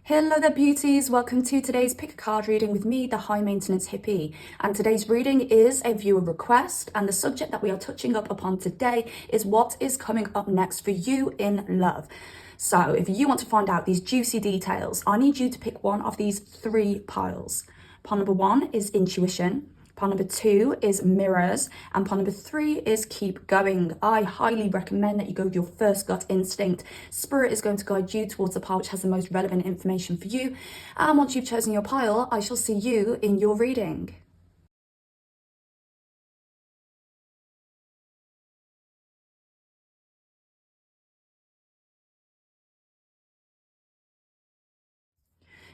Hello there beauties, welcome to today's pick a card reading with me, the high maintenance hippie. And today's reading is a viewer request, and the subject that we are touching up upon today is what is coming up next for you in love. So if you want to find out these juicy details, I need you to pick one of these three piles. Pile number one is intuition. Pile number two is mirrors, and pile number three is keep going. I highly recommend that you go with your first gut instinct. Spirit is going to guide you towards the pile which has the most relevant information for you. And once you've chosen your pile, I shall see you in your reading.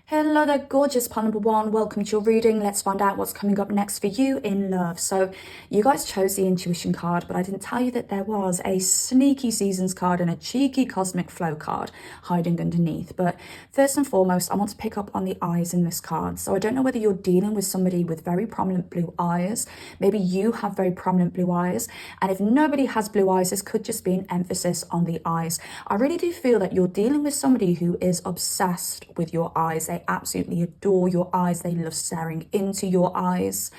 Hello there, gorgeous pile number one. Welcome to your reading. Let's find out what's coming up next for you in love. So you guys chose the intuition card, but I didn't tell you that there was a sneaky seasons card and a cheeky cosmic flow card hiding underneath. But first and foremost, I want to pick up on the eyes in this card. So I don't know whether you're dealing with somebody with very prominent blue eyes. Maybe you have very prominent blue eyes. And if nobody has blue eyes, this could just be an emphasis on the eyes. I really do feel that you're dealing with somebody who is obsessed with your eyes. They absolutely adore your eyes. They love staring into your eyes.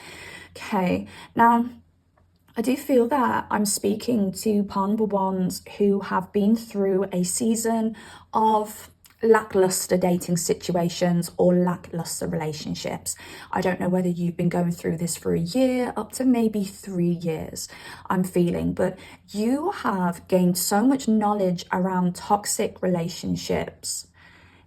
Okay, now I do feel that I'm speaking to pile number ones who have been through a season of lackluster dating situations or lackluster relationships. I don't know whether you've been going through this for a year, up to maybe 3 years, I'm feeling, but you have gained so much knowledge around toxic relationships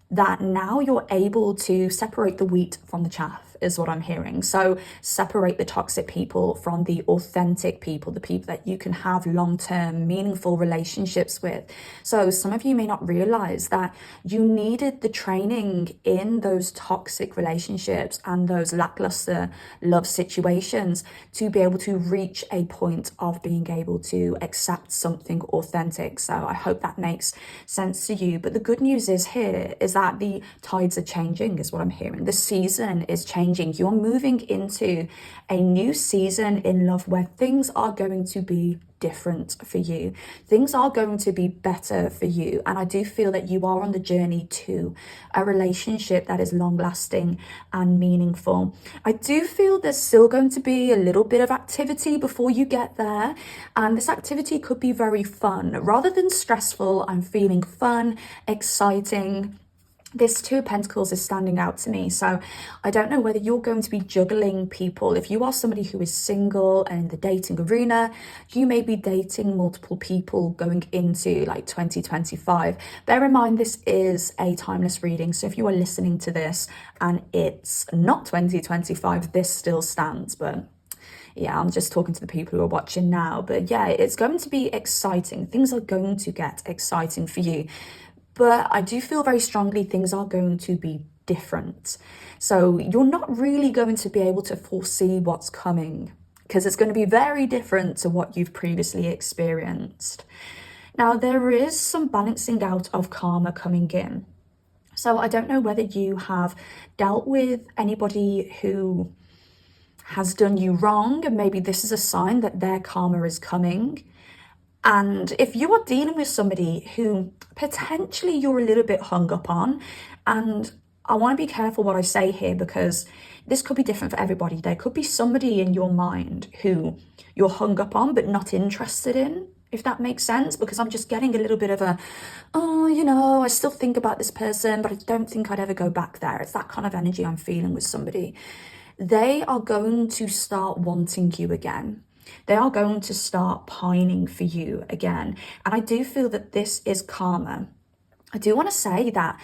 that now you're able to separate the wheat from the chaff, is what I'm hearing. So separate the toxic people from the authentic people, the people that you can have long-term meaningful relationships with. So some of you may not realize that you needed the training in those toxic relationships and those lackluster love situations to be able to reach a point of being able to accept something authentic. So I hope that makes sense to you. But the good news is here is that the tides are changing, is what I'm hearing. The season is changing. You're moving into a new season in love where things are going to be different for you. Things are going to be better for you. And I do feel that you are on the journey to a relationship that is long lasting and meaningful. I do feel there's still going to be a little bit of activity before you get there. And this activity could be very fun. Rather than stressful, I'm feeling fun, exciting. This Two of Pentacles is standing out to me. So I don't know whether you're going to be juggling people. If you are somebody who is single and in the dating arena, you may be dating multiple people going into like 2025. Bear in mind, this is a timeless reading. So if you are listening to this and it's not 2025, this still stands. But yeah, I'm just talking to the people who are watching now. But yeah, it's going to be exciting. Things are going to get exciting for you. But I do feel very strongly things are going to be different. So you're not really going to be able to foresee what's coming because it's going to be very different to what you've previously experienced. Now, there is some balancing out of karma coming in. So I don't know whether you have dealt with anybody who has done you wrong, and maybe this is a sign that their karma is coming. And if you are dealing with somebody who potentially you're a little bit hung up on, and I want to be careful what I say here because this could be different for everybody. There could be somebody in your mind who you're hung up on but not interested in, if that makes sense, because I'm just getting a little bit of a, oh, you know, I still think about this person, but I don't think I'd ever go back there. It's that kind of energy I'm feeling with somebody. They are going to start wanting you again. They are going to start pining for you again. And I do feel that this is karma. I do want to say that,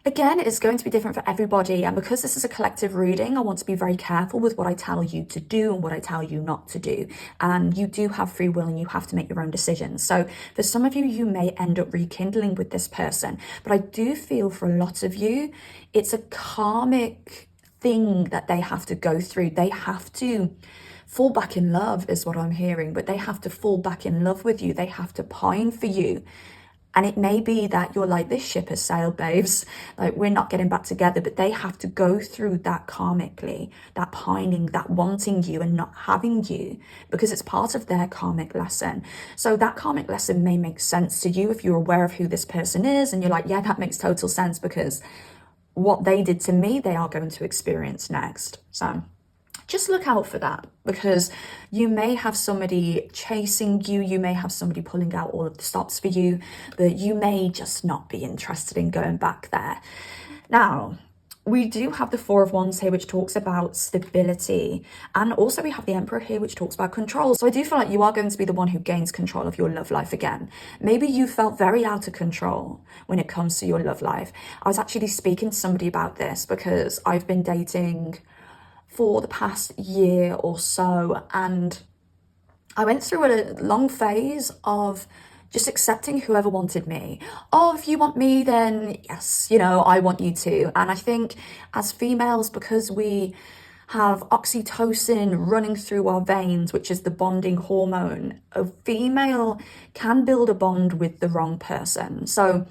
again, it's going to be different for everybody. And because this is a collective reading, I want to be very careful with what I tell you to do and what I tell you not to do. And you do have free will and you have to make your own decisions. So for some of you, you may end up rekindling with this person. But I do feel for a lot of you, it's a karmic thing that they have to go through. They have to fall back in love is what I'm hearing, but they have to fall back in love with you. They have to pine for you. And it may be that you're like, this ship has sailed, babes. Like, we're not getting back together, but they have to go through that karmically, that pining, that wanting you and not having you, because it's part of their karmic lesson. So that karmic lesson may make sense to you if you're aware of who this person is and you're like, yeah, that makes total sense because what they did to me, they are going to experience next. So just look out for that, because you may have somebody chasing you, you may have somebody pulling out all of the stops for you, but you may just not be interested in going back there. Now, we do have the Four of Wands here, which talks about stability, and also we have the Emperor here, which talks about control. So I do feel like you are going to be the one who gains control of your love life again. Maybe you felt very out of control when it comes to your love life. I was actually speaking to somebody about this because I've been dating for the past year or so, and I went through a long phase of just accepting whoever wanted me. Oh, if you want me, then yes, you know, I want you to. And I think as females, because we have oxytocin running through our veins, which is the bonding hormone, a female can build a bond with the wrong person. So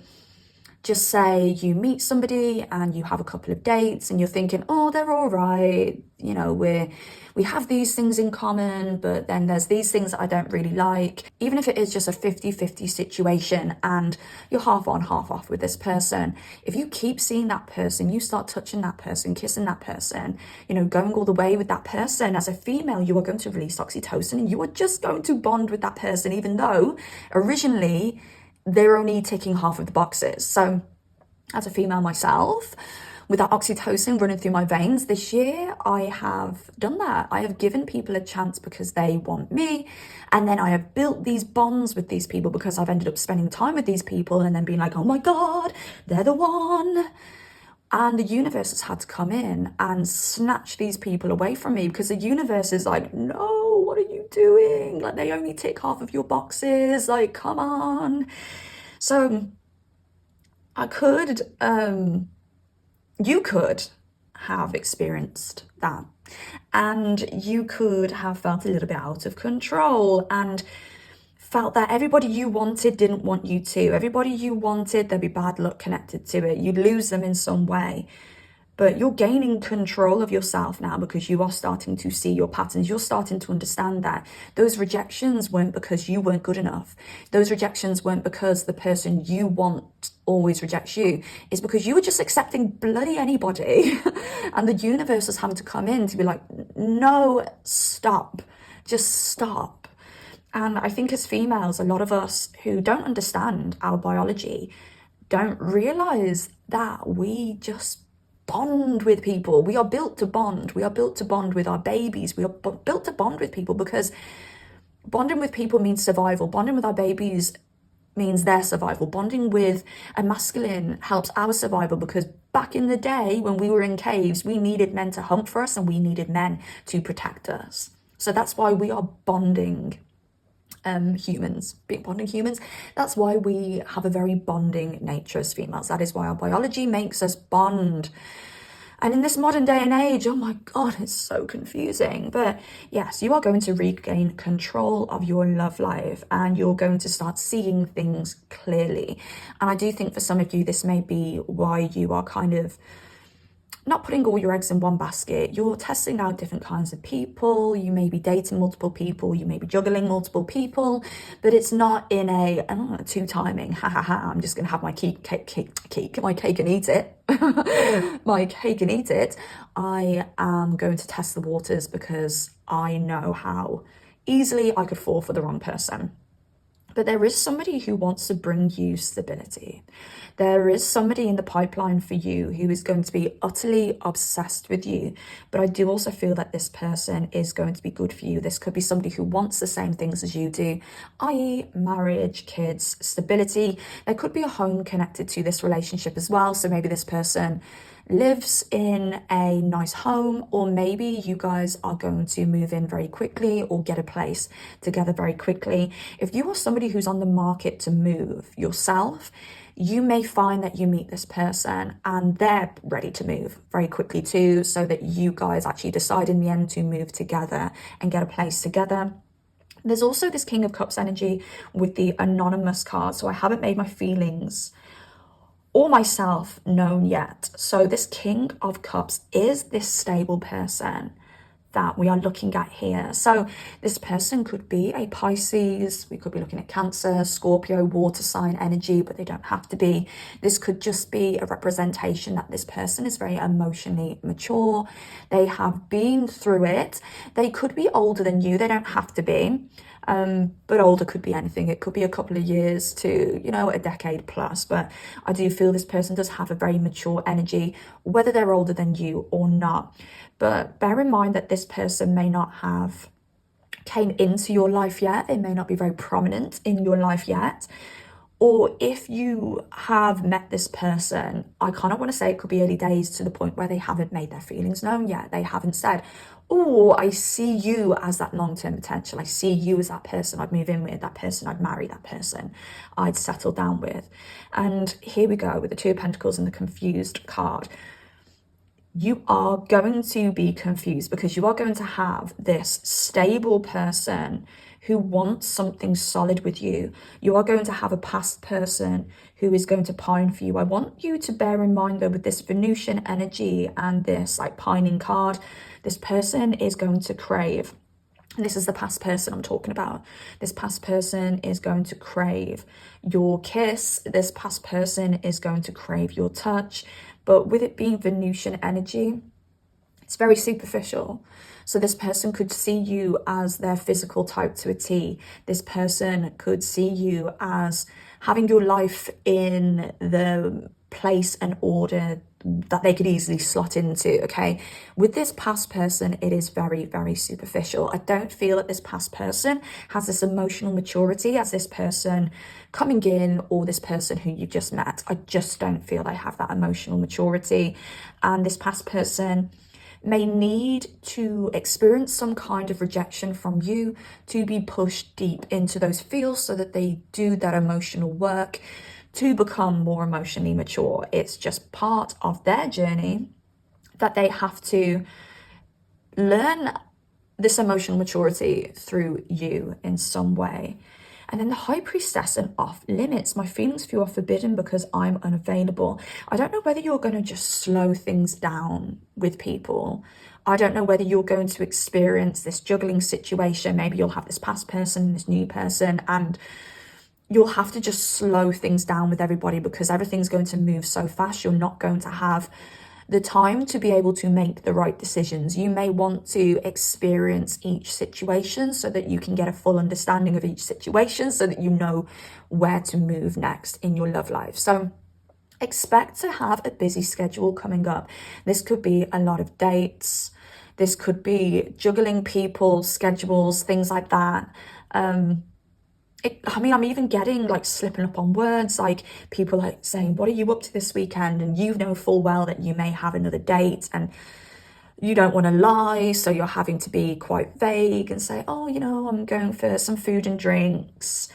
just say you meet somebody and you have a couple of dates and you're thinking, oh, they're all right, you know, we have these things in common, but then there's these things that I don't really like. Even if it is just a 50-50 situation and you're half on, half off with this person, if you keep seeing that person, you start touching that person, kissing that person, you know, going all the way with that person, as a female, you are going to release oxytocin and you are just going to bond with that person, even though originally they're only ticking half of the boxes. So as a female myself, with that oxytocin running through my veins this year, I have done that. I have given people a chance because they want me. And then I have built these bonds with these people because I've ended up spending time with these people and then being like, oh my God, they're the one. And the universe has had to come in and snatch these people away from me, because the universe is like, no, what are you doing? Like, they only tick half of your boxes. Like, come on. So I could, you could have experienced that, and you could have felt a little bit out of control and felt that everybody you wanted didn't want you to. Everybody you wanted, there'd be bad luck connected to it. You'd lose them in some way. But you're gaining control of yourself now because you are starting to see your patterns. You're starting to understand that those rejections weren't because you weren't good enough. Those rejections weren't because the person you want always rejects you. It's because you were just accepting bloody anybody. And the universe is having to come in to be like, no, stop. Just stop. And I think as females, a lot of us who don't understand our biology don't realize that we just bond with people. We are built to bond. We are built to bond with our babies. We are built to bond with people because bonding with people means survival. Bonding with our babies means their survival. Bonding with a masculine helps our survival, because back in the day when we were in caves, we needed men to hunt for us and we needed men to protect us. So that's why we are bonding humans. That's why we have a very bonding nature as females. That is why our biology makes us bond. And in this modern day and age, oh my God, it's so confusing. But yes, you are going to regain control of your love life and you're going to start seeing things clearly. And I do think for some of you, this may be why you are kind of not putting all your eggs in one basket. You're testing out different kinds of people. You may be dating multiple people. You may be juggling multiple people, but it's not in a two timing. Ha ha ha! I'm just gonna have my my cake and eat it. My cake and eat it. I am going to test the waters because I know how easily I could fall for the wrong person. But there is somebody who wants to bring you stability. There is somebody in the pipeline for you who is going to be utterly obsessed with you. But I do also feel that this person is going to be good for you. This could be somebody who wants the same things as you do, i.e. marriage, kids, stability. There could be a home connected to this relationship as well. So maybe this person lives in a nice home, or maybe you guys are going to move in very quickly or get a place together very quickly. If you are somebody who's on the market to move yourself, you may find that you meet this person and they're ready to move very quickly too, so that you guys actually decide in the end to move together and get a place together. There's also this King of Cups energy with the Anonymous card, so I haven't made my feelings or myself known yet. So this King of Cups is this stable person that we are looking at here. So this person could be a Pisces, we could be looking at Cancer, Scorpio, water sign energy, but they don't have to be. This could just be a representation that this person is very emotionally mature. They have been through it. They could be older than you, they don't have to be. But older could be anything. It could be a couple of years to, you know, a decade plus. But I do feel this person does have a very mature energy, whether they're older than you or not. But bear in mind that this person may not have came into your life yet. They may not be very prominent in your life yet. Or if you have met this person, I kind of want to say it could be early days to the point where they haven't made their feelings known yet. They haven't said, oh, I see you as that long-term potential. I see you as that person I'd move in with, that person I'd marry, that person I'd settle down with. And here we go with the Two of Pentacles and the Confused card. You are going to be confused because you are going to have this stable person who wants something solid with you. You are going to have a past person who is going to pine for you. I want you to bear in mind though, with this Venusian energy and this like pining card, this person is going to crave. And this is the past person I'm talking about. This past person is going to crave your kiss. This past person is going to crave your touch. But with it being Venusian energy, it's very superficial. So this person could see you as their physical type to a T. This person could see you as having your life in the place and order that they could easily slot into, okay? With this past person, it is very, very superficial. I don't feel that this past person has this emotional maturity as this person coming in or this person who you've just met. I just don't feel they have that emotional maturity. And this past person may need to experience some kind of rejection from you to be pushed deep into those feels so that they do that emotional work to become more emotionally mature. It's just part of their journey that they have to learn this emotional maturity through you in some way. And then the High Priestess and off limits. My feelings for you are forbidden because I'm unavailable. I don't know whether you're going to just slow things down with people. I don't know whether you're going to experience this juggling situation. Maybe you'll have this past person, this new person, and you'll have to just slow things down with everybody because everything's going to move so fast. You're not going to have the time to be able to make the right decisions. You may want to experience each situation so that you can get a full understanding of each situation so that you know where to move next in your love life. So expect to have a busy schedule coming up. This could be a lot of dates. This could be juggling people, schedules, things like that. I'm even getting like slipping up on words, like people like saying, what are you up to this weekend? And you know full well that you may have another date and you don't want to lie. So you're having to be quite vague and say, oh, you know, I'm going for some food and drinks.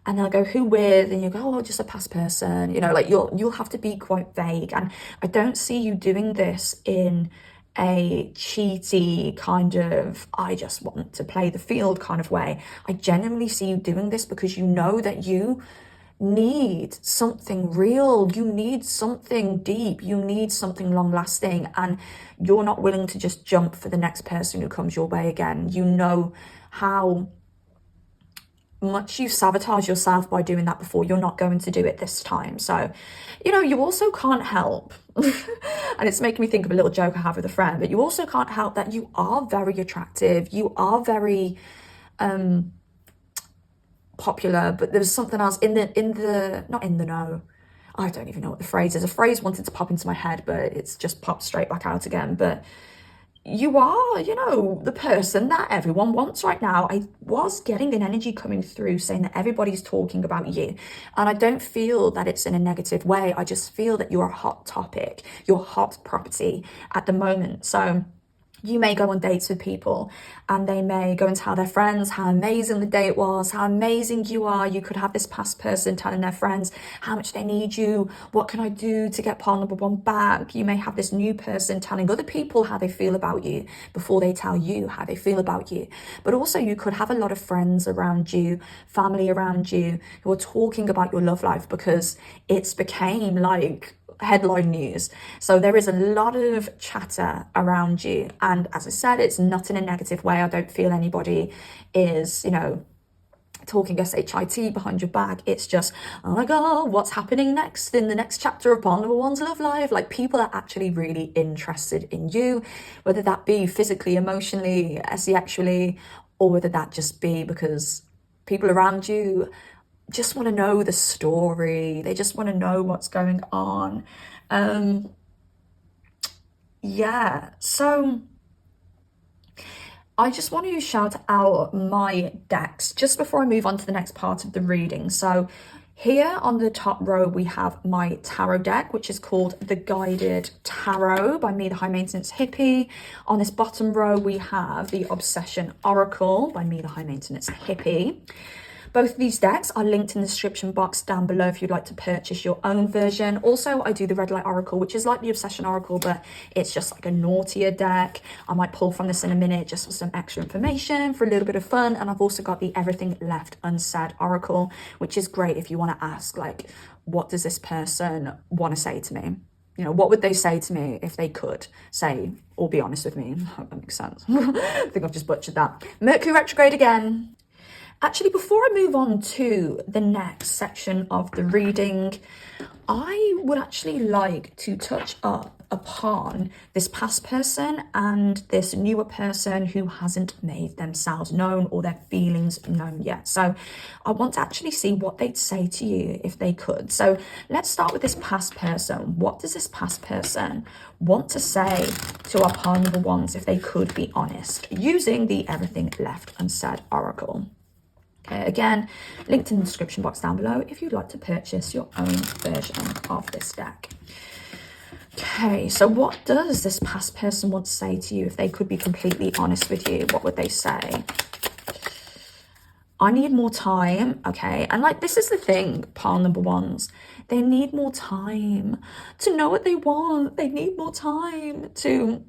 And they'll go, who with? And you go, oh, just a past person. You know, like you'll have to be quite vague. And I don't see you doing this in a cheaty kind of, I just want to play the field kind of way. I genuinely see you doing this because you know that you need something real, you need something deep, you need something long lasting, and you're not willing to just jump for the next person who comes your way again. You know how much you sabotage yourself by doing that before. You're not going to do it this time. So, you know, you also can't help, and it's making me think of a little joke I have with a friend, but you also can't help that you are very attractive. You are very popular, but there's something else in the not in the know. I don't even know what the phrase is. A phrase wanted to pop into my head, but it's just popped straight back out again. But you are, you know, the person that everyone wants right now. I was getting an energy coming through saying that everybody's talking about you. And I don't feel that it's in a negative way. I just feel that you're a hot topic. You're hot property at the moment. So you may go on dates with people and they may go and tell their friends how amazing the date was, how amazing you are. You could have this past person telling their friends how much they need you. What can I do to get partner number one back? You may have this new person telling other people how they feel about you before they tell you how they feel about you. But also you could have a lot of friends around you, family around you who are talking about your love life because it's became like headline news. So there is a lot of chatter around you. And as I said, it's not in a negative way. I don't feel anybody is, you know, talking shit behind your back. It's just, oh my god, what's happening next in the next chapter of Pawn Number One's love life? Like, people are actually really interested in you, whether that be physically, emotionally, sexually, or whether that just be because people around you just want to know the story. They just want to know what's going on. Yeah, so I just want to shout out my decks just before I move on to the next part of the reading. So here on the top row, we have my tarot deck, which is called the Guided Tarot by me, the High Maintenance Hippie. On this bottom row, we have the Obsession Oracle by me, the High Maintenance Hippie. Both of these decks are linked in the description box down below if you'd like to purchase your own version. Also, I do the Red Light Oracle, which is like the Obsession Oracle, but it's just like a naughtier deck. I might pull from this in a minute just for some extra information, for a little bit of fun. And I've also got the Everything Left Unsaid Oracle, which is great if you want to ask, like, what does this person want to say to me? You know, what would they say to me if they could say or be honest with me? I hope that makes sense. I think I've just butchered that. Mercury retrograde again. Actually, before I move on to the next section of the reading, I would actually like to touch up upon this past person and this newer person who hasn't made themselves known or their feelings known yet. So I want to actually see what they'd say to you if they could. So let's start with this past person. What does this past person want to say to our Pawn Number Ones if they could be honest, using the Everything Left Unsaid Oracle? Again, linked in the description box down below if you'd like to purchase your own version of this deck. Okay, so what does this past person want to say to you if they could be completely honest with you? What would they say? I need more time, okay? And like, this is the thing, Pawn Number Ones. They need more time to know what they want. They need more time to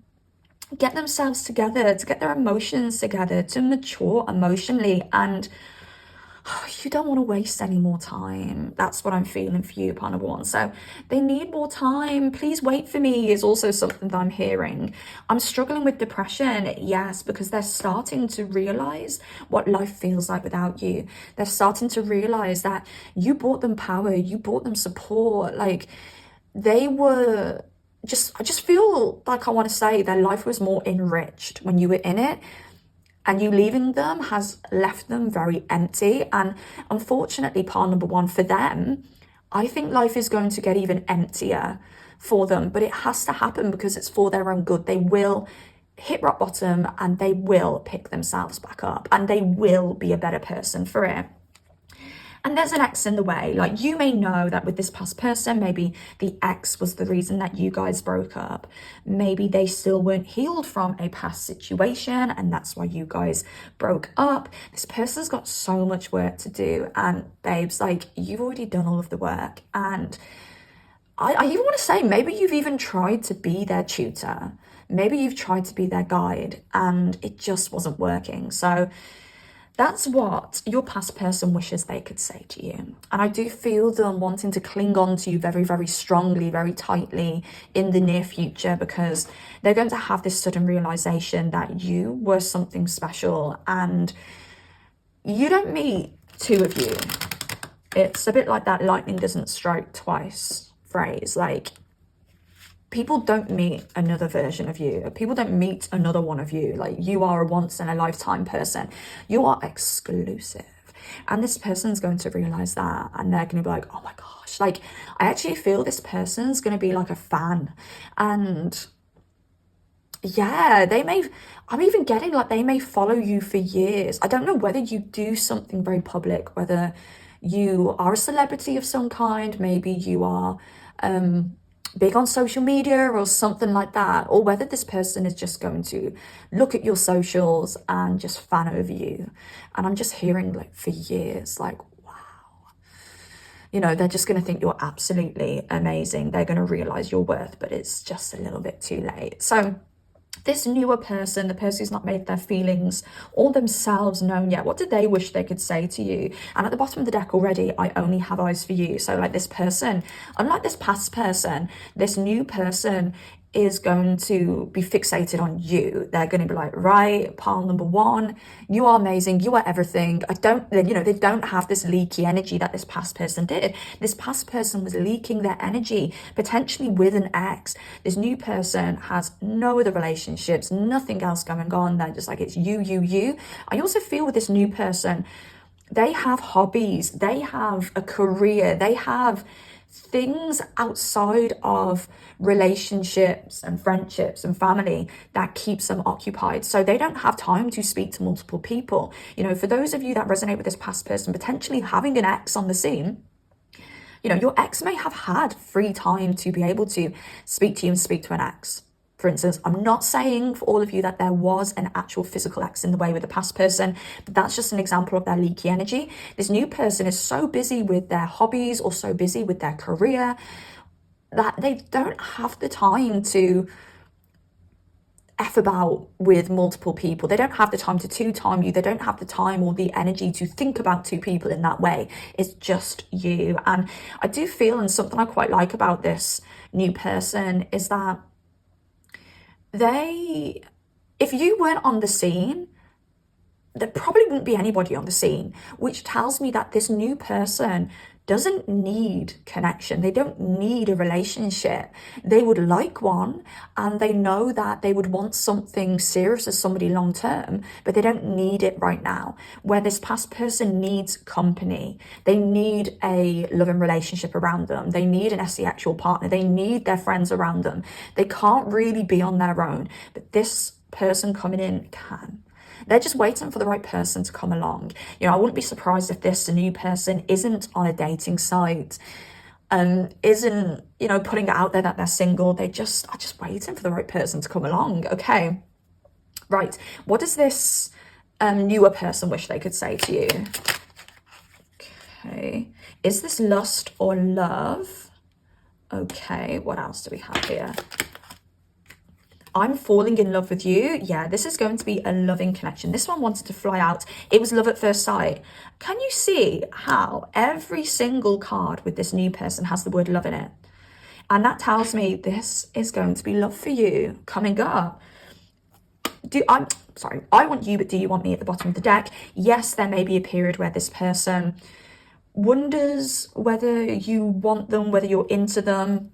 get themselves together, to get their emotions together, to mature emotionally. And you don't want to waste any more time. That's what I'm feeling for you, Pawn Number One. So they need more time. Please wait for me is also something that I'm hearing. I'm struggling with depression, yes, because they're starting to realize what life feels like without you. They're starting to realize that you brought them power, you brought them support. Like, they were I just feel like I want to say their life was more enriched when you were in it. And you leaving them has left them very empty. And unfortunately, Pawn Number One, for them, I think life is going to get even emptier for them. But it has to happen because it's for their own good. They will hit rock bottom and they will pick themselves back up. And they will be a better person for it. And there's an ex in the way. Like, you may know that with this past person, maybe the ex was the reason that you guys broke up. Maybe they still weren't healed from a past situation and that's why you guys broke up. This person's got so much work to do. And babes, like, you've already done all of the work. And I even want to say, maybe you've even tried to be their tutor. Maybe you've tried to be their guide and it just wasn't working. So that's what your past person wishes they could say to you. And I do feel them wanting to cling on to you very, very strongly, very tightly in the near future, because they're going to have this sudden realization that you were something special and you don't meet two of you. It's a bit like that lightning doesn't strike twice phrase. Like, people don't meet another version of you. People don't meet another one of you. Like, you are a once in a lifetime person. You are exclusive. And this person's going to realize that. And they're going to be like, oh my gosh. Like, I actually feel this person's going to be like a fan. And yeah, I'm even getting like they may follow you for years. I don't know whether you do something very public, whether you are a celebrity of some kind. Maybe you are, big on social media or something like that, or whether this person is just going to look at your socials and just fan over you. And I'm just hearing, like, for years, like, wow, you know, they're just going to think you're absolutely amazing. They're going to realize your worth, but it's just a little bit too late. So This newer person, the person who's not made their feelings or themselves known yet, what did they wish they could say to you? And at the bottom of the deck already, I only have eyes for you. So like this person, unlike this past person, this new person is going to be fixated on you. They're going to be like, right, pile number one, you are amazing, you are everything. I don't, you know, they don't have this leaky energy that this past person did. This past person was leaking their energy, potentially with an ex. This new person has no other relationships, nothing else going on. They're just like, it's you, you, you. I also feel with this new person, they have hobbies, they have a career, they have things outside of relationships and friendships and family that keeps them occupied. So they don't have time to speak to multiple people. You know, for those of you that resonate with this past person, potentially having an ex on the scene, you know, your ex may have had free time to be able to speak to you and speak to an ex. For instance, I'm not saying for all of you that there was an actual physical ex in the way with the past person, but that's just an example of their leaky energy. This new person is so busy with their hobbies or so busy with their career that they don't have the time to F about with multiple people. They don't have the time to two-time you. They don't have the time or the energy to think about two people in that way. It's just you. And I do feel, and something I quite like about this new person is that if you weren't on the scene, there probably wouldn't be anybody on the scene, which tells me that this new person doesn't need connection. They don't need a relationship. They would like one, and they know that they would want something serious as somebody long term, but they don't need it right now. Where this past person needs company. They need a loving relationship around them. They need an sexual partner. They need their friends around them. They can't really be on their own, but this person coming in can. They're just waiting for the right person to come along. You know, I wouldn't be surprised if this new person isn't on a dating site, isn't, you know, putting it out there that they're single. They just are just waiting for the right person to come along. Okay, right. What does this newer person wish they could say to you? Okay, is this lust or love? Okay, what else do we have here? I'm falling in love with you. Yeah, this is going to be a loving connection. This one wanted to fly out. It was love at first sight. Can you see how every single card with this new person has the word love in it? And that tells me this is going to be love for you coming up. I want you, but do you want me at the bottom of the deck? Yes, there may be a period where this person wonders whether you want them, whether you're into them.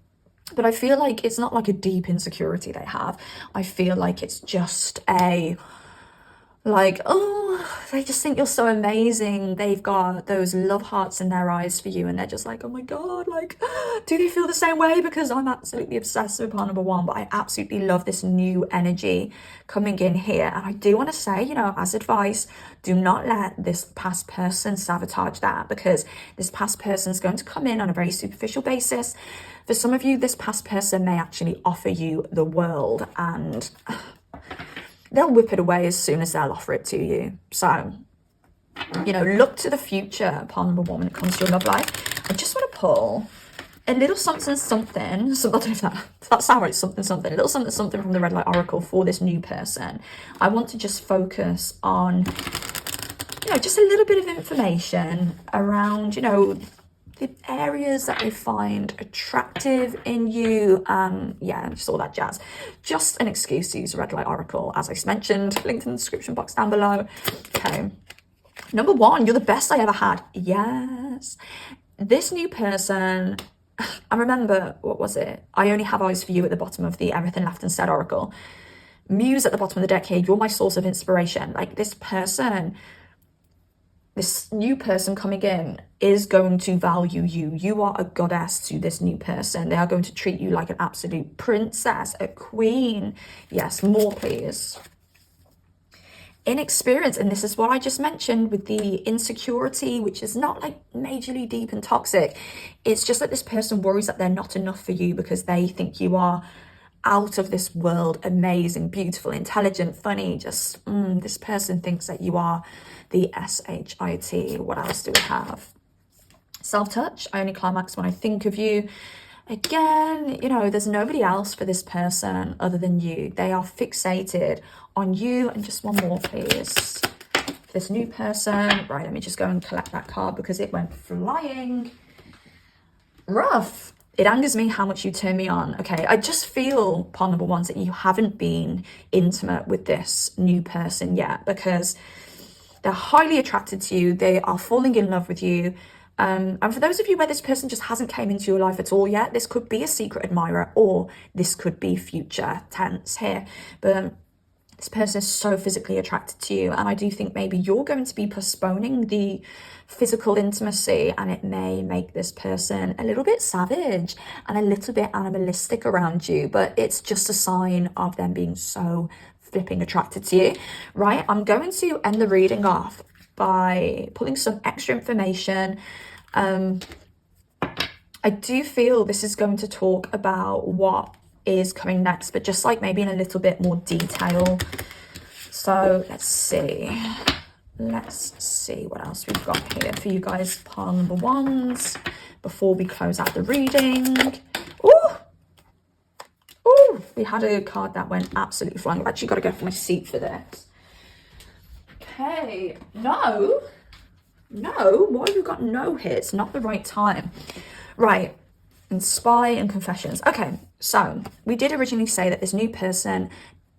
But I feel like it's not like a deep insecurity they have. I feel like it's just oh, they just think you're so amazing. They've got those love hearts in their eyes for you, and they're just like, oh my God, like, do they feel the same way? Because I'm absolutely obsessed with part number one, but I absolutely love this new energy coming in here. And I do want to say, you know, as advice, do not let this past person sabotage that, because this past person is going to come in on a very superficial basis. For some of you, this past person may actually offer you the world, and they'll whip it away as soon as they'll offer it to you. So, you know, look to the future, part number one, when it comes to your love life. I just want to pull a little something, something. So I don't know if that sounds right, something, something. A little something, something from the Red Light Oracle for this new person. I want to just focus on, you know, just a little bit of information around, you know, the areas that they find attractive in you, yeah, just all that jazz. Just an excuse to use Red Light Oracle, as I mentioned, linked in the description box down below. Okay, number one, you're the best I ever had. Yes, this new person, I remember, what was it? I only have eyes for you at the bottom of the Everything Left Unsaid Oracle. Muse at the bottom of the deck here, you're my source of inspiration. Like this person, this new person coming in is going to value you. You are a goddess to this new person. They are going to treat you like an absolute princess, a queen. Yes, more please. Inexperience, and this is what I just mentioned with the insecurity, which is not like majorly deep and toxic. It's just that this person worries that they're not enough for you because they think you are out of this world, amazing, beautiful, intelligent, funny. Just this person thinks that you are the SHIT. What else do we have? Self-touch. I only climax when I think of you. Again, you know, there's nobody else for this person other than you. They are fixated on you. And just one more, please. This new person. Right, let me just go and collect that card because it went flying. Rough. It angers me how much you turn me on. Okay, I just feel, part number one, that you haven't been intimate with this new person yet because they're highly attracted to you. They are falling in love with you. And for those of you where this person just hasn't came into your life at all yet, this could be a secret admirer or this could be future tense here. But this person is so physically attracted to you, and I do think maybe you're going to be postponing the physical intimacy, and it may make this person a little bit savage and a little bit animalistic around you, but it's just a sign of them being so flipping attracted to you. Right, I'm going to end the reading off by pulling some extra information. I do feel this is going to talk about what is coming next, but just like maybe in a little bit more detail. So let's see what else we've got here for you guys, pile number ones, before we close out the reading. Oh, we had a card that went absolutely flying. I've actually got to go for my seat for this. Okay, no, why have you got no here? It's not the right time. Right, and spy and confessions. Okay, so we did originally say that this new person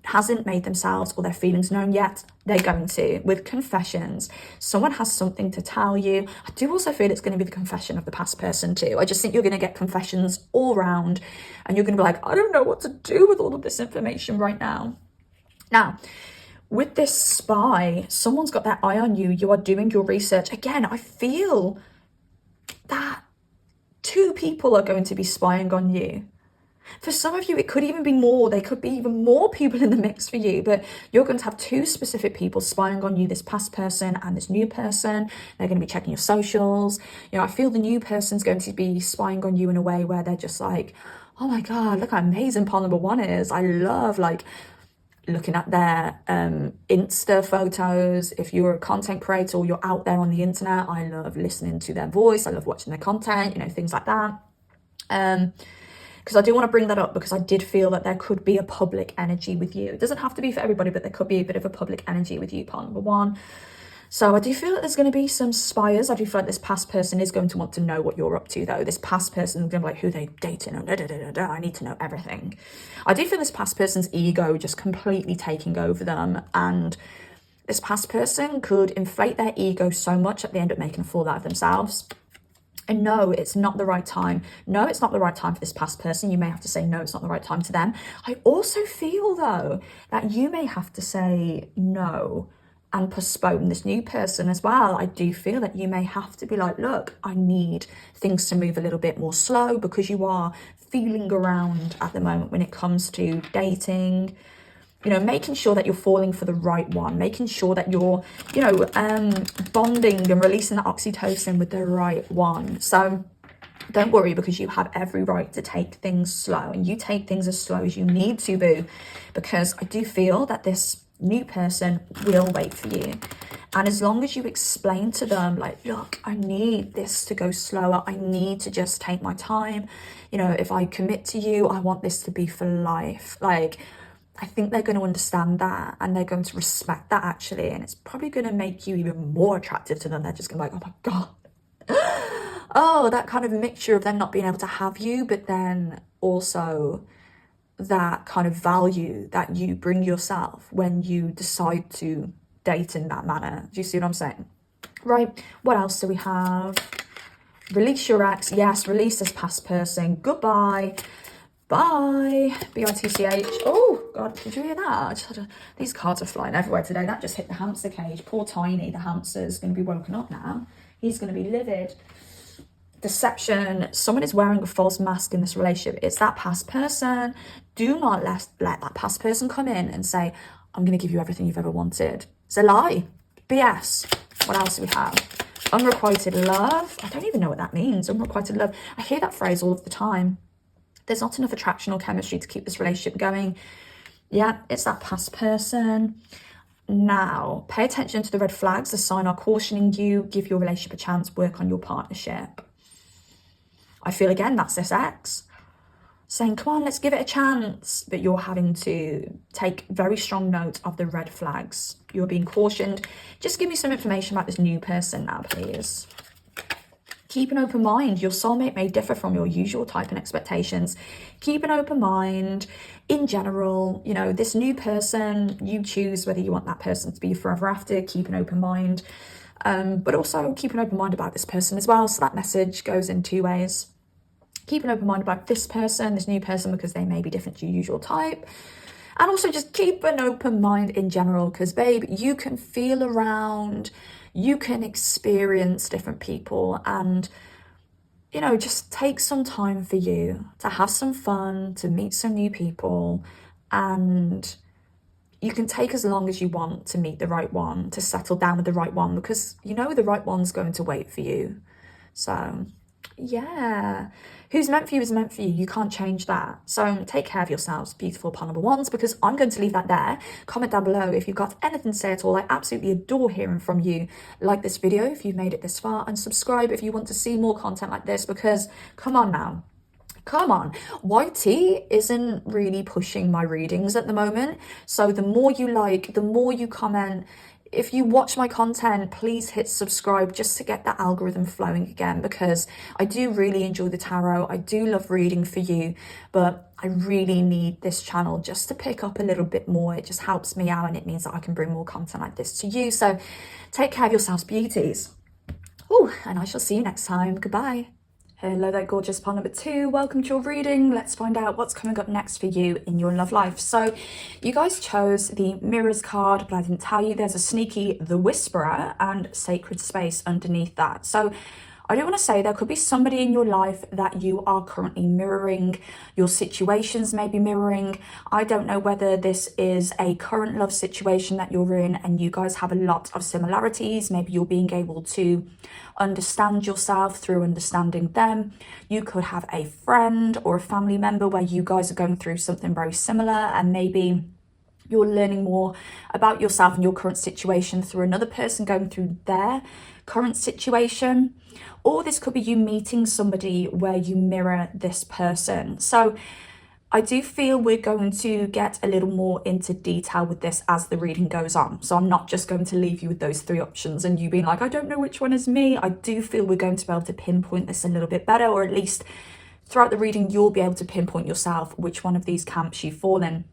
hasn't made themselves or their feelings known yet. They're going to, with confessions. Someone has something to tell you. I do also feel it's going to be the confession of the past person too. I just think you're going to get confessions all around and you're going to be like, I don't know what to do with all of this information right now. Now, with this spy, someone's got their eye on you. You are doing your research. Again, I feel that two people are going to be spying on you. For some of you, it could even be more. There could be even more people in the mix for you, but you're going to have two specific people spying on you, this past person and this new person. They're going to be checking your socials. You know, I feel the new person's going to be spying on you in a way where they're just like, oh my God, look how amazing pile number one is. I love like looking at their Insta photos. If you're a content creator or you're out there on the internet, I love listening to their voice. I love watching their content, you know, things like that. Because I do want to bring that up because I did feel that there could be a public energy with you. It doesn't have to be for everybody, but there could be a bit of a public energy with you, part number one. So I do feel that there's going to be some spies. I do feel like this past person is going to want to know what you're up to, though. This past person is going to be like, who they dating, and I need to know everything. I do feel this past person's ego just completely taking over them, and this past person could inflate their ego so much that they end up making a fool out of themselves. And no, it's not the right time. No, it's not the right time for this past person. You may have to say, no, it's not the right time to them. I also feel, though, that you may have to say no and postpone this new person as well. I do feel that you may have to be like, look, I need things to move a little bit more slow because you are feeling around at the moment when it comes to dating. You know, making sure that you're falling for the right one, making sure that you're, you know, bonding and releasing that oxytocin with the right one. So don't worry, because you have every right to take things slow, and you take things as slow as you need to, boo, because I do feel that this new person will wait for you. And as long as you explain to them, like, look, I need this to go slower. I need to just take my time. You know, if I commit to you, I want this to be for life. Like, I think they're going to understand that, and they're going to respect that, actually. And it's probably going to make you even more attractive to them. They're just going to be like, oh my God. Oh, that kind of mixture of them not being able to have you, but then also that kind of value that you bring yourself when you decide to date in that manner. Do you see what I'm saying? Right. What else do we have? Release your ex. Yes, release this past person. Goodbye. Bye. B-I-T-C-H. Oh, God, did you hear that? These cards are flying everywhere today. That just hit the hamster cage. Poor Tiny, the hamster's going to be woken up now. He's going to be livid. Deception. Someone is wearing a false mask in this relationship. It's that past person. Do not let that past person come in and say, I'm going to give you everything you've ever wanted. It's a lie. BS. What else do we have? Unrequited love. I don't even know what that means. Unrequited love. I hear that phrase all of the time. There's not enough attraction or chemistry to keep this relationship going. Yeah, it's that past person. Now, pay attention to the red flags. The sign are cautioning you. Give your relationship a chance. Work on your partnership. I feel, again, that's this ex. saying, come on, let's give it a chance. But you're having to take very strong note of the red flags. You're being cautioned. Just give me some information about this new person now, please. Keep an open mind. Your soulmate may differ from your usual type and expectations. Keep an open mind. In general, you know, this new person, you choose whether you want that person to be forever after. Keep an open mind. But also keep an open mind about this person as well. So that message goes in two ways. Keep an open mind about this person, this new person, because they may be different to your usual type. And also just keep an open mind in general, because babe, you can feel around, you can experience different people, and you know, just take some time for you to have some fun, to meet some new people, and you can take as long as you want to meet the right one, to settle down with the right one, because you know the right one's going to wait for you. So yeah, who's meant for you is meant for you. You can't change that. So take care of yourselves, beautiful pile number ones, because I'm going to leave that there. Comment down below if you've got anything to say at all. I absolutely adore hearing from you. Like this video if you've made it this far, and subscribe if you want to see more content like this, because come on now. Come on, YT isn't really pushing my readings at the moment. So the more you like, the more you comment. If you watch my content, please hit subscribe just to get that algorithm flowing again, because I do really enjoy the tarot. I do love reading for you, but I really need this channel just to pick up a little bit more. It just helps me out, and it means that I can bring more content like this to you. So take care of yourselves, beauties. Oh, and I shall see you next time. Goodbye. Hello there, gorgeous pile number two. Welcome to your reading. Let's find out what's coming up next for you in your love life. So you guys chose the Mirrors card, but I didn't tell you there's a sneaky The Whisperer and Sacred Space underneath that. So I do want to say there could be somebody in your life that you are currently mirroring. Your situations may be mirroring. I don't know whether this is a current love situation that you're in and you guys have a lot of similarities. Maybe you're being able to understand yourself through understanding them. You could have a friend or a family member where you guys are going through something very similar, and maybe you're learning more about yourself and your current situation through another person going through their current situation. Or this could be you meeting somebody where you mirror this person. So I do feel we're going to get a little more into detail with this as the reading goes on. So I'm not just going to leave you with those three options and you being like, I don't know which one is me. I do feel we're going to be able to pinpoint this a little bit better, or at least throughout the reading, you'll be able to pinpoint yourself which one of these camps you fall in.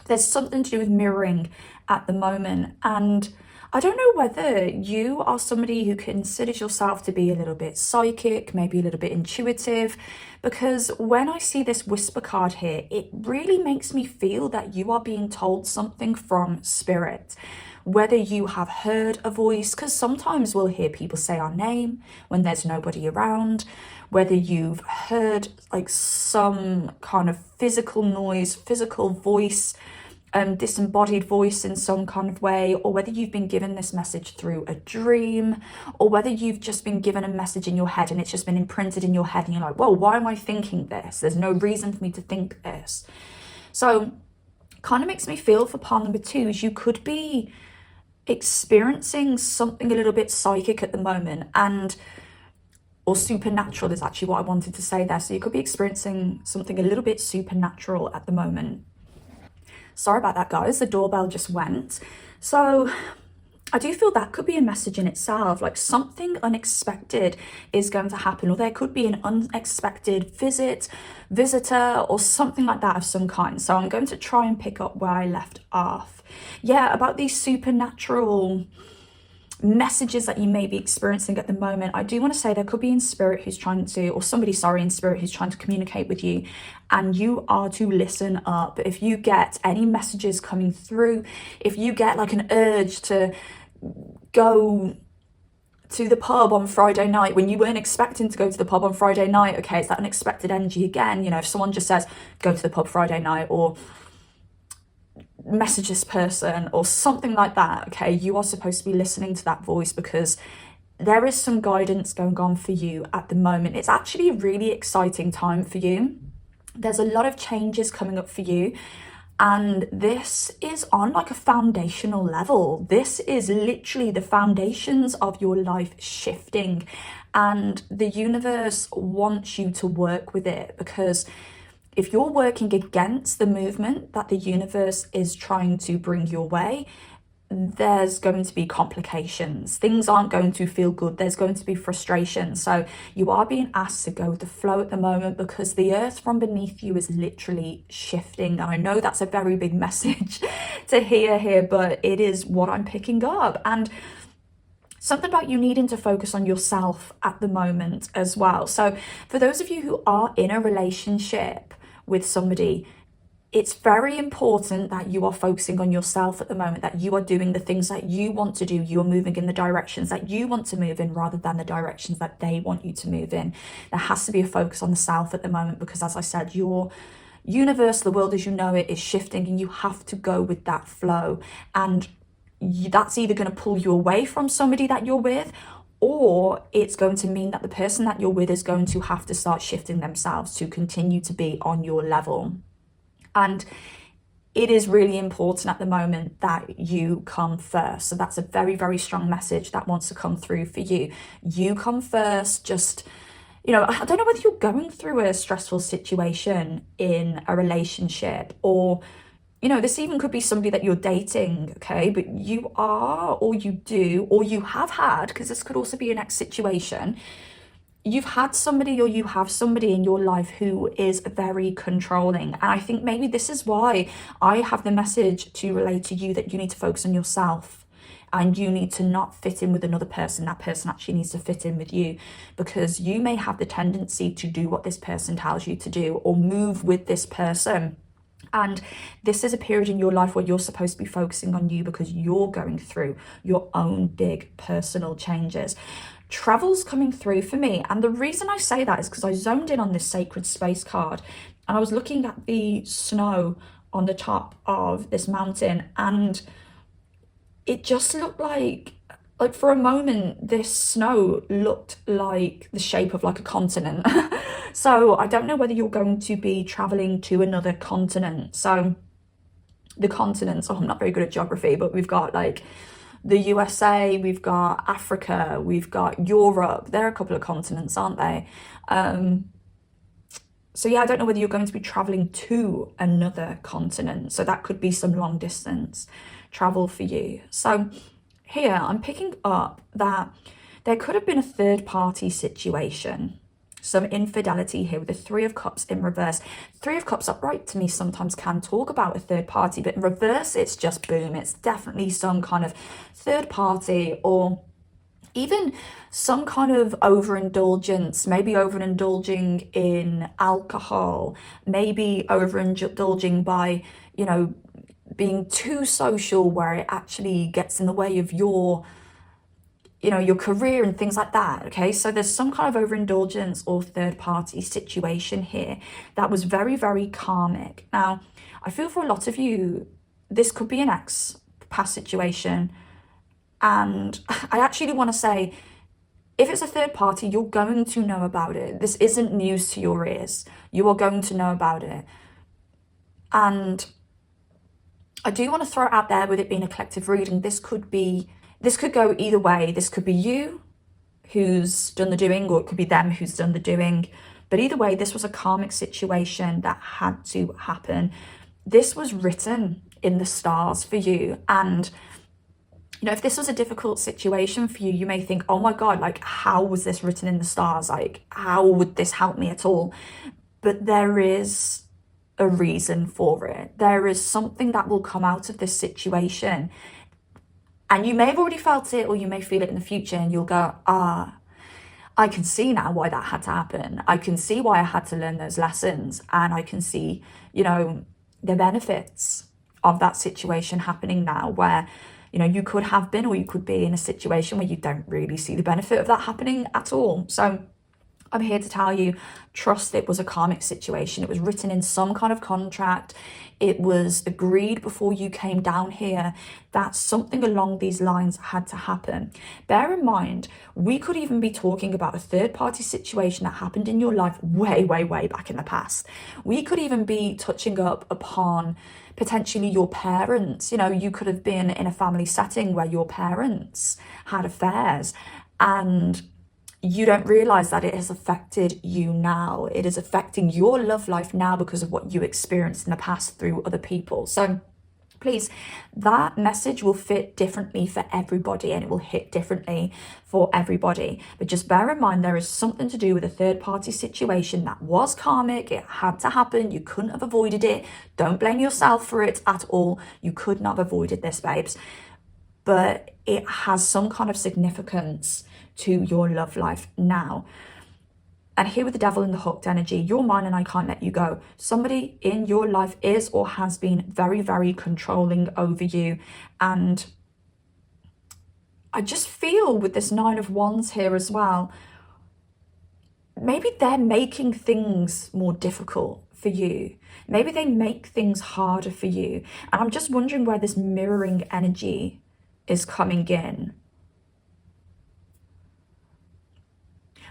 There's something to do with mirroring at the moment, and I don't know whether you are somebody who considers yourself to be a little bit psychic, maybe a little bit intuitive, because when I see this whisper card here, it really makes me feel that you are being told something from spirit. Whether you have heard a voice, because sometimes we'll hear people say our name when there's nobody around, whether you've heard like some kind of physical noise, physical voice, disembodied voice in some kind of way, or whether you've been given this message through a dream, or whether you've just been given a message in your head and it's just been imprinted in your head and you're like, whoa, why am I thinking this? There's no reason for me to think this. So kind of makes me feel for pile number two is you could be experiencing something a little bit psychic at the moment, and or supernatural is actually what I wanted to say there. So you could be experiencing something a little bit supernatural at the moment. Sorry about that, guys. The doorbell just went. So I do feel that could be a message in itself, like something unexpected is going to happen, or there could be an unexpected visitor, or something like that of some kind. So I'm going to try and pick up where I left off. Yeah, about these supernatural messages that you may be experiencing at the moment. I do want to say there could be in spirit who's trying to, or somebody, sorry, in spirit who's trying to communicate with you, and you are to listen up. If you get any messages coming through, if you get like an urge to go to the pub on Friday night when you weren't expecting to go to the pub on Friday night, okay, it's that unexpected energy again. You know, if someone just says go to the pub Friday night, or message this person or something like that, okay, you are supposed to be listening to that voice, because there is some guidance going on for you at the moment. It's actually a really exciting time for you. There's a lot of changes coming up for you, and this is on like a foundational level. This is literally the foundations of your life shifting, and the universe wants you to work with it, because if you're working against the movement that the universe is trying to bring your way, there's going to be complications. Things aren't going to feel good. There's going to be frustration. So you are being asked to go with the flow at the moment, because the earth from beneath you is literally shifting. And I know that's a very big message to hear here, but it is what I'm picking up. And something about you needing to focus on yourself at the moment as well. So for those of you who are in a relationship with somebody, it's very important that you are focusing on yourself at the moment, that you are doing the things that you want to do. You're moving in the directions that you want to move in, rather than the directions that they want you to move in. There has to be a focus on the self at the moment, because as I said, your universe, the world as you know it, is shifting, and you have to go with that flow. And that's either going to pull you away from somebody that you're with, or it's going to mean that the person that you're with is going to have to start shifting themselves to continue to be on your level. And it is really important at the moment that you come first. So that's a very, very strong message that wants to come through for you. You come first. Just, you know, I don't know whether you're going through a stressful situation in a relationship, or, you know, this even could be somebody that you're dating, okay? But you are, or you do, or you have had, because this could also be an ex situation, you've had somebody, or you have somebody in your life who is very controlling. And I think maybe this is why I have the message to relay to you that you need to focus on yourself, and you need to not fit in with another person. That person actually needs to fit in with you, because you may have the tendency to do what this person tells you to do, or move with this person. And this is a period in your life where you're supposed to be focusing on you, because you're going through your own big personal changes. Travel's coming through for me. And the reason I say that is because I zoned in on this sacred space card, and I was looking at the snow on the top of this mountain, and it just looked like for a moment, this snow looked like the shape of like a continent. So I don't know whether you're going to be traveling to another continent. So the continents, I'm not very good at geography, but we've got like the USA, we've got Africa, we've got Europe. There are a couple of continents, aren't they? So yeah, I don't know whether you're going to be traveling to another continent. So that could be some long distance travel for you. So here I'm picking up that there could have been a third party situation, some infidelity here with the Three of Cups in reverse. Three of Cups upright to me sometimes can talk about a third party, but in reverse, it's just boom. It's definitely some kind of third party, or even some kind of overindulgence, maybe overindulging in alcohol, maybe overindulging by, you know, being too social, where it actually gets in the way of your, you know, your career and things like that. Okay, so there's some kind of overindulgence or third party situation here that was very, very karmic. Now, I feel for a lot of you, this could be an ex past situation. And I actually want to say, if it's a third party, you're going to know about it. This isn't news to your ears. You are going to know about it. And I do want to throw it out there, with it being a collective reading, this could go either way. This could be you who's done the doing, or it could be them who's done the doing. But either way, this was a karmic situation that had to happen. This was written in the stars for you. And, you know, if this was a difficult situation for you, you may think, oh my God, like, how was this written in the stars? Like, how would this help me at all? But there is a reason for it. There is something that will come out of this situation. And you may have already felt it, or you may feel it in the future, and you'll go, I can see now why that had to happen. I can see why I had to learn those lessons. And I can see, you know, the benefits of that situation happening now, where, you know, you could have been, or you could be in a situation where you don't really see the benefit of that happening at all. So I'm here to tell you, trust it was a karmic situation. It was written in some kind of contract. It was agreed before you came down here that something along these lines had to happen. Bear in mind, we could even be talking about a third party situation that happened in your life way, way, way back in the past. We could even be touching up upon potentially your parents. You know, you could have been in a family setting where your parents had affairs, and you don't realize that it has affected you now. It is affecting your love life now because of what you experienced in the past through other people. So please, that message will fit differently for everybody and it will hit differently for everybody. But just bear in mind, there is something to do with a third party situation that was karmic. It had to happen. You couldn't have avoided it. Don't blame yourself for it at all. You could not have avoided this, babes. But it has some kind of significance to your love life now. And here with the devil and the hooked energy, you're mine and I can't let you go. Somebody in your life is or has been very, very controlling over you. And I just feel with this 9 of Wands here as well, maybe they're making things more difficult for you. Maybe they make things harder for you. And I'm just wondering where this mirroring energy is coming in.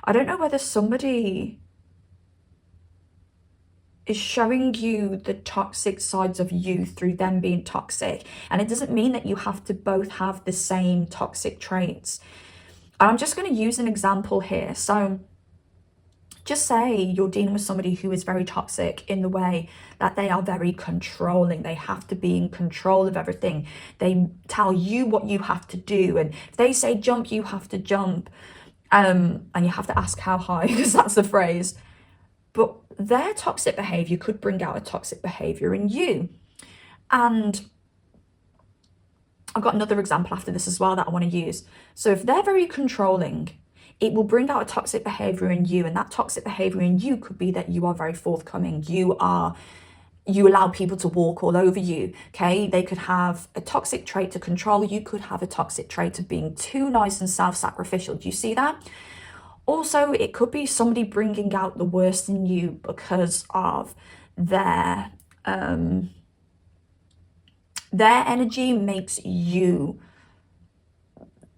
I don't know whether somebody is showing you the toxic sides of you through them being toxic. And it doesn't mean that you have to both have the same toxic traits. I'm just going to use an example here. So just say you're dealing with somebody who is very toxic in the way that they are very controlling. They have to be in control of everything. They tell you what you have to do. And if they say jump, you have to jump. And you have to ask how high, because that's the phrase. But their toxic behavior could bring out a toxic behavior in you. And I've got another example after this as well that I want to use. So if they're very controlling, it will bring out a toxic behavior in you. And that toxic behavior in you could be that you are very forthcoming. You allow people to walk all over you, okay? They could have a toxic trait to control. You could have a toxic trait of being too nice and self-sacrificial. Do you see that? Also, it could be somebody bringing out the worst in you because of their energy makes you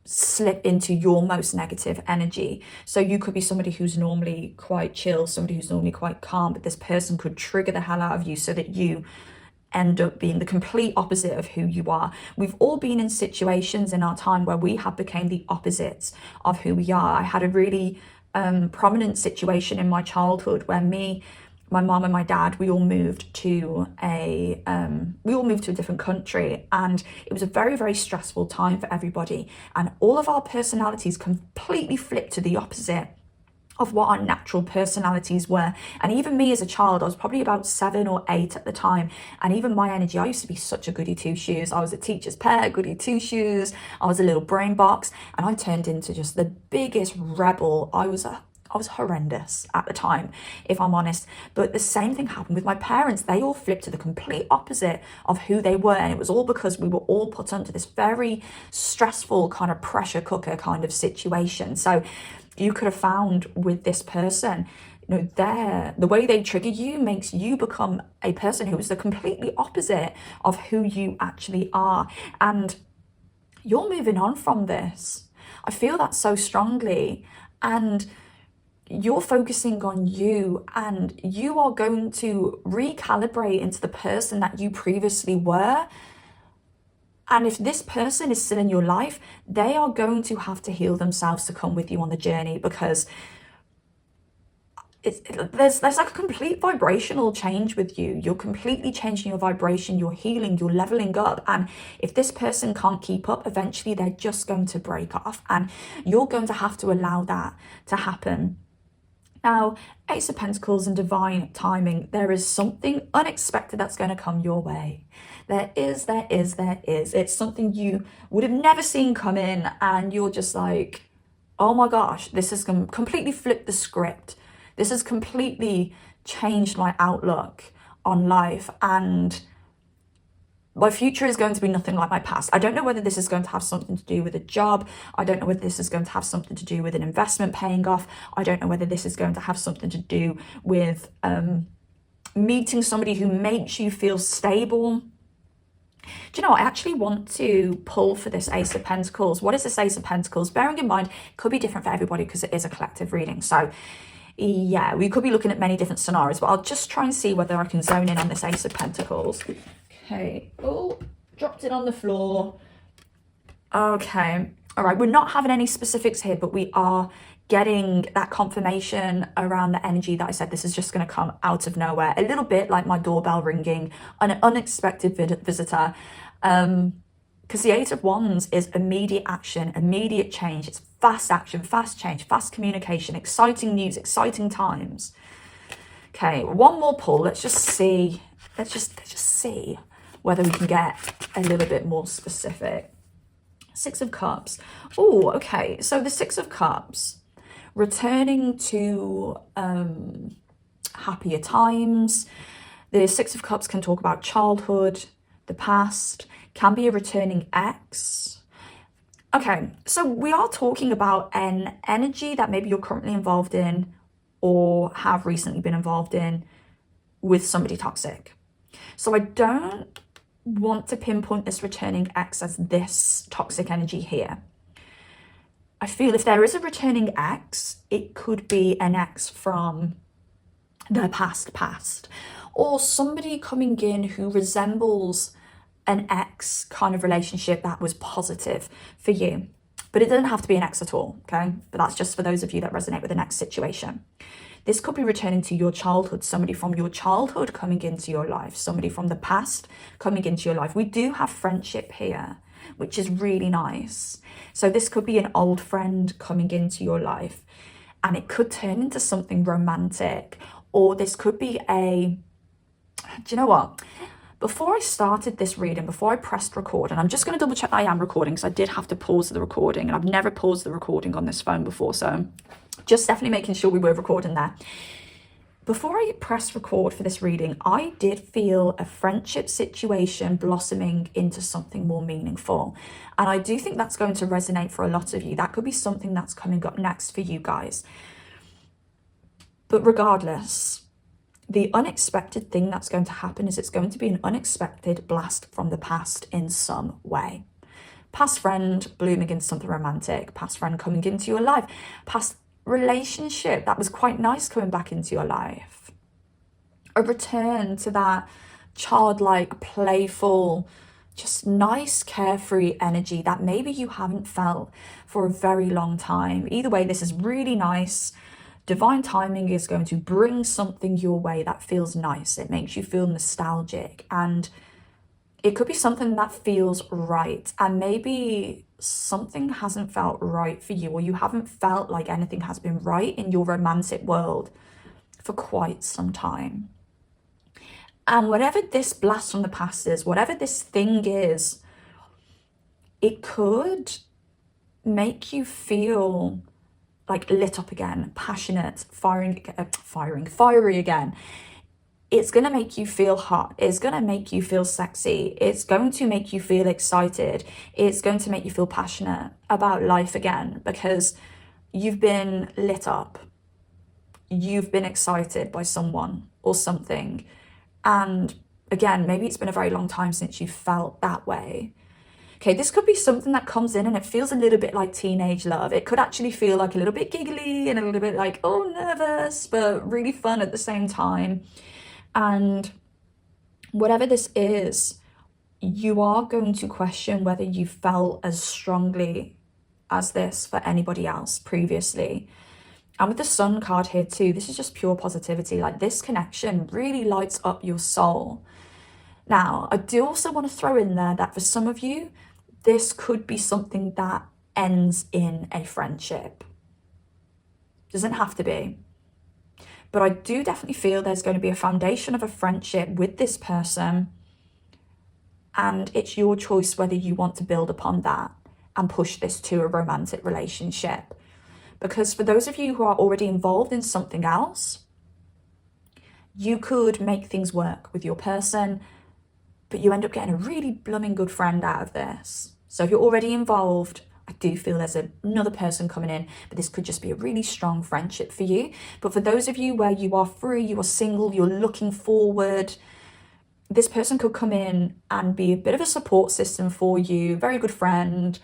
slip into your most negative energy. So you could be somebody who's normally quite chill, somebody who's normally quite calm, but this person could trigger the hell out of you so that you end up being the complete opposite of who you are. We've all been in situations in our time where we have become the opposites of who we are. I had a really prominent situation in my childhood where my mom and my dad, we all moved to a different country, and it was a very, very stressful time for everybody. And all of our personalities completely flipped to the opposite of what our natural personalities were. And even me as a child, I was probably about 7 or 8 at the time. And even my energy, I used to be such a goody two shoes. I was a teacher's pet, goody two shoes. I was a little brain box, and I turned into just the biggest rebel. I was horrendous at the time, if I'm honest. But the same thing happened with my parents. They all flipped to the complete opposite of who they were. And it was all because we were all put under this very stressful kind of pressure cooker kind of situation. So you could have found with this person, you know, the way they trigger you makes you become a person who is the completely opposite of who you actually are. And you're moving on from this. I feel that so strongly. And you're focusing on you, and you are going to recalibrate into the person that you previously were. And if this person is still in your life, they are going to have to heal themselves to come with you on the journey, because there's like a complete vibrational change with you. You're completely changing your vibration, you're healing, you're leveling up. And if this person can't keep up, eventually they're just going to break off, and you're going to have to allow that to happen. Now, Ace of Pentacles and divine timing, there is something unexpected that's going to come your way. There is. It's something you would have never seen come in, and you're just like, oh my gosh, this has completely flipped the script. This has completely changed my outlook on life, and my future is going to be nothing like my past. I don't know whether this is going to have something to do with a job. I don't know whether this is going to have something to do with an investment paying off. I don't know whether this is going to have something to do with meeting somebody who makes you feel stable. Do you know, I actually want to pull for this Ace of Pentacles. What is this Ace of Pentacles? Bearing in mind, it could be different for everybody because it is a collective reading. So yeah, we could be looking at many different scenarios, but I'll just try and see whether I can zone in on this Ace of Pentacles. Okay, oh, dropped it on the floor. Okay, all right, we're not having any specifics here, but we are getting that confirmation around the energy that I said this is just going to come out of nowhere, a little bit like my doorbell ringing, an unexpected visitor. Because the Eight of Wands is immediate action, immediate change. It's fast action, fast change, fast communication, exciting news, exciting times. Okay, one more pull. Let's just see. Let's just see whether we can get a little bit more specific. Six of Cups. Oh, okay. So the Six of Cups, returning to happier times. The Six of Cups can talk about childhood, the past, can be a returning ex. Okay, so we are talking about an energy that maybe you're currently involved in or have recently been involved in with somebody toxic. So I don't want to pinpoint this returning ex as this toxic energy here. I feel if there is a returning ex, it could be an ex from the past, or somebody coming in who resembles an ex kind of relationship that was positive for you. But it doesn't have to be an ex at all, okay? But that's just for those of you that resonate with an ex situation. This could be returning to your childhood, somebody from your childhood coming into your life, somebody from the past coming into your life. We do have friendship here, which is really nice. So this could be an old friend coming into your life, and it could turn into something romantic, or this could be do you know what? Before I started this reading, before I pressed record, and I'm just going to double check that I am recording because I did have to pause the recording, and I've never paused the recording on this phone before, so just definitely making sure we were recording there. Before I pressed record for this reading, I did feel a friendship situation blossoming into something more meaningful. And I do think that's going to resonate for a lot of you. That could be something that's coming up next for you guys. But regardless, the unexpected thing that's going to happen is it's going to be an unexpected blast from the past in some way. Past friend blooming into something romantic, past friend coming into your life, past relationship that was quite nice coming back into your life. A return to that childlike, playful, just nice, carefree energy that maybe you haven't felt for a very long time. Either way, this is really nice. Divine timing is going to bring something your way that feels nice. It makes you feel nostalgic, and it could be something that feels right, and maybe something hasn't felt right for you, or you haven't felt like anything has been right in your romantic world for quite some time. And whatever this blast from the past is, whatever this thing is, it could make you feel like lit up again, passionate, fiery again. It's going to make you feel hot. It's going to make you feel sexy. It's going to make you feel excited. It's going to make you feel passionate about life again, because you've been lit up. You've been excited by someone or something. And again, maybe it's been a very long time since you felt that way. Okay, this could be something that comes in and it feels a little bit like teenage love. It could actually feel like a little bit giggly and a little bit like, oh, nervous, but really fun at the same time. And whatever this is, you are going to question whether you felt as strongly as this for anybody else previously. And with the Sun card here too, this is just pure positivity. Like, this connection really lights up your soul. Now, I do also want to throw in there that for some of you, this could be something that ends in a friendship. Doesn't have to be. But I do definitely feel there's going to be a foundation of a friendship with this person, and it's your choice whether you want to build upon that and push this to a romantic relationship. Because for those of you who are already involved in something else, you could make things work with your person, but you end up getting a really blooming good friend out of this. So if you're already involved, I do feel there's another person coming in, but this could just be a really strong friendship for you. But for those of you where you are free, you are single, you're looking forward, this person could come in and be a bit of a support system for you, very good friend,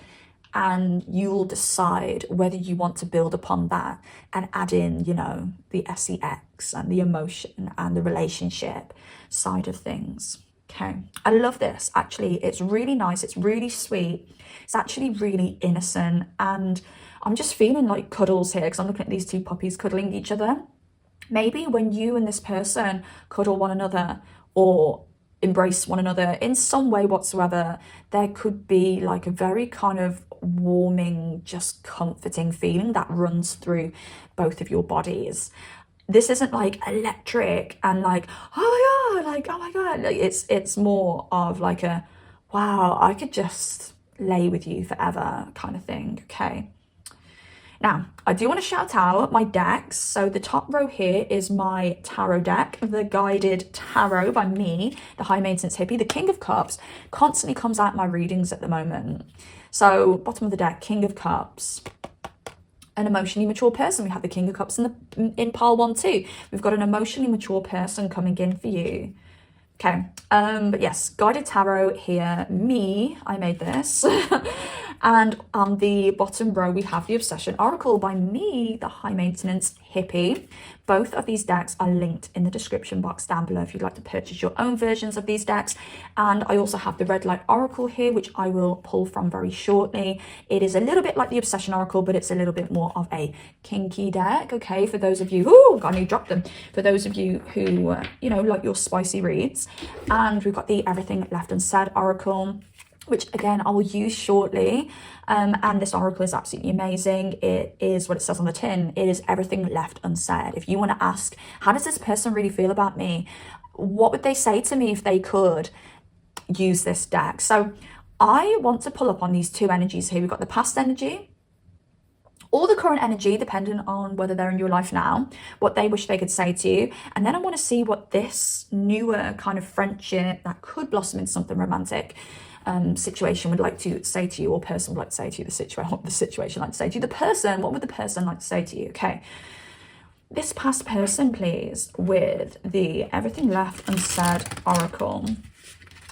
and you'll decide whether you want to build upon that and add in, you know, the sex and the emotion and the relationship side of things. Okay, I love this. Actually, it's really nice. It's really sweet. It's actually really innocent. And I'm just feeling like cuddles here because I'm looking at these two puppies cuddling each other. Maybe when you and this person cuddle one another or embrace one another in some way whatsoever, there could be like a very kind of warming, just comforting feeling that runs through both of your bodies. This isn't like electric and like, oh my god, like, oh my god. Like, it's more of like a, wow, I could just lay with you forever kind of thing. Okay. Now, I do want to shout out my decks. So the top row here is my tarot deck, the Guided Tarot by me, the High Maintenance Hippie. The King of Cups constantly comes out in my readings at the moment. So bottom of the deck, King of Cups. An emotionally mature person. We have the King of Cups in pile 1 too. We've got an emotionally mature person coming in for you. Okay, but yes, Guided Tarot here, me, I made this. And on the bottom row, we have the Obsession Oracle by me, the High Maintenance Hippie. Both of these decks are linked in the description box down below if you'd like to purchase your own versions of these decks. And I also have the Red Light Oracle here, which I will pull from very shortly. It is a little bit like the Obsession Oracle, but it's a little bit more of a kinky deck, okay? For those of you who, God, I dropped them. For those of you who, you know, like your spicy reads. And we've got the Everything Left Unsaid Oracle, which again I will use shortly, and this oracle is absolutely amazing. It is what it says on the tin. It is everything left unsaid. If you want to ask, how does this person really feel about me, what would they say to me if they could use this deck? So I want to pull up on these two energies here. We've got the past energy or the current energy, depending on whether they're in your life now, what they wish they could say to you. And then I want to see what this newer kind of friendship that could blossom into something romantic situation would like to say to you, or person would like to say to you. What would the situation like to say to you? The person, what would the person like to say to you? Okay, this past person, please, with the Everything Left Unsaid Oracle.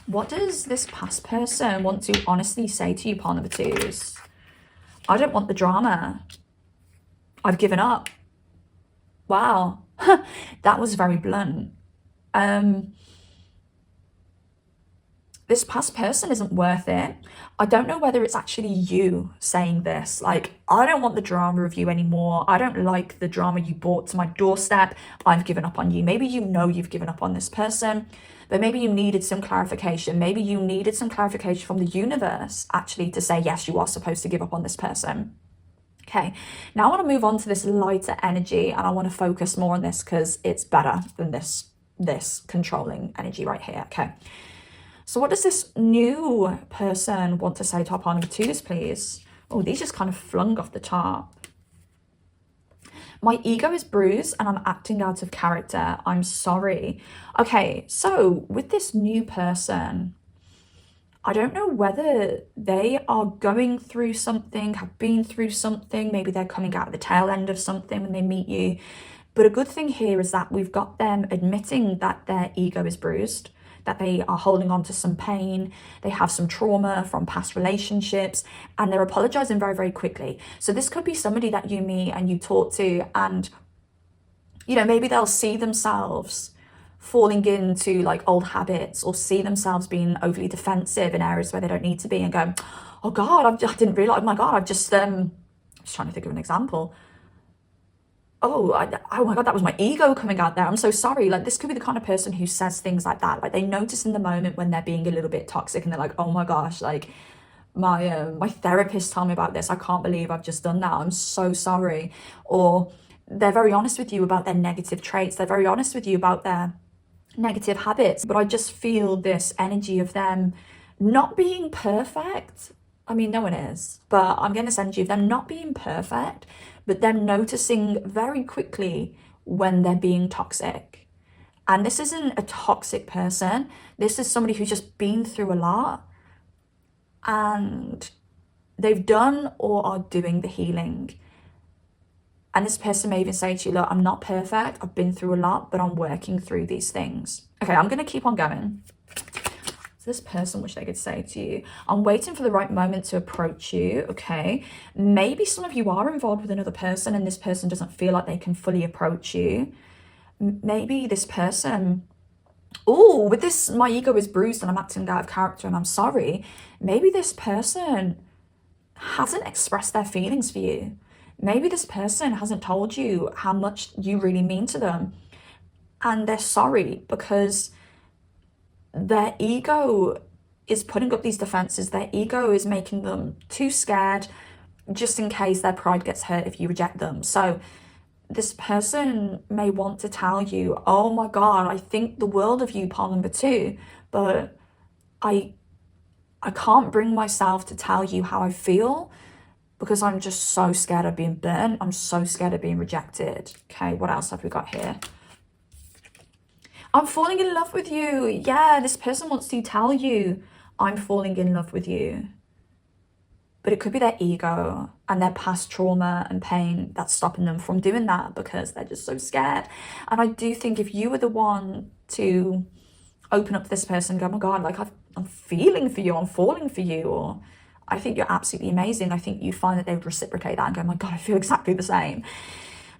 What does this past person want to honestly say to you, pile number twos? I don't want the drama. I've given up. Wow, that was very blunt. This past person isn't worth it. I don't know whether it's actually you saying this. Like, I don't want the drama of you anymore. I don't like the drama you brought to my doorstep. I've given up on you. Maybe you know you've given up on this person, but maybe you needed some clarification. Maybe you needed some clarification from the universe, actually, to say, yes, you are supposed to give up on this person. Okay, now I want to move on to this lighter energy, and I want to focus more on this because it's better than this controlling energy right here. Okay. So what does this new person want to say to our pile number twos, please? Oh, these just kind of flung off the top. My ego is bruised and I'm acting out of character. I'm sorry. Okay, so with this new person, I don't know whether they are going through something, have been through something. Maybe they're coming out of the tail end of something when they meet you. But a good thing here is that we've got them admitting that their ego is bruised, that they are holding on to some pain, they have some trauma from past relationships, and they're apologizing very, very quickly. So this could be somebody that you meet and you talk to, and, you know, maybe they'll see themselves falling into like old habits, or see themselves being overly defensive in areas where they don't need to be, and go, oh God, I didn't realize, oh my God, I'm just trying to think of an example. Oh my God, that was my ego coming out there. I'm so sorry. Like, this could be the kind of person who says things like that. Like, they notice in the moment when they're being a little bit toxic, and they're like, oh my gosh, like my therapist told me about this. I can't believe I've just done that. I'm so sorry. Or they're very honest with you about their negative traits. They're very honest with you about their negative habits. But I just feel this energy of them not being perfect. I mean, no one is, but I'm getting this energy of them not being perfect, but them noticing very quickly when they're being toxic. And this isn't a toxic person. This is somebody who's just been through a lot, and they've done or are doing the healing. And this person may even say to you, look, I'm not perfect. I've been through a lot, but I'm working through these things. Okay, I'm going to keep on going. This person, which they could say to you, I'm waiting for the right moment to approach you. Okay, maybe some of you are involved with another person and this person doesn't feel like they can fully approach you. Maybe this person Oh, with this, my ego is bruised and I'm acting out of character and I'm sorry. Maybe this person hasn't expressed their feelings for you. Maybe this person hasn't told you how much you really mean to them. And they're sorry because their ego is putting up these defenses. Their ego is making them too scared just in case their pride gets hurt if you reject them. So this person may want to tell you, oh my God, I think the world of you, pile number two, but I can't bring myself to tell you how I feel because I'm just so scared of being burnt. I'm so scared of being rejected. Okay, what else have we got here? I'm falling in love with you. Yeah, this person wants to tell you, I'm falling in love with you. But it could be their ego and their past trauma and pain that's stopping them from doing that because they're just so scared. And I do think if you were the one to open up to this person and go, oh my God, like I'm feeling for you, I'm falling for you, or I think you're absolutely amazing, I think you'd find that they would reciprocate that and go, oh my God, I feel exactly the same.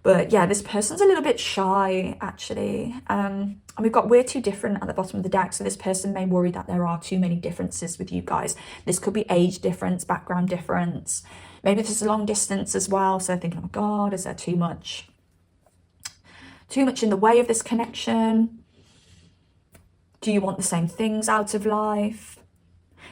But yeah, this person's a little bit shy, actually. And we've got we're too different at the bottom of the deck. So this person may worry that there are too many differences with you guys. This could be age difference, background difference. Maybe this is a long distance as well. So thinking, oh God, is there too much in the way of this connection? Do you want the same things out of life?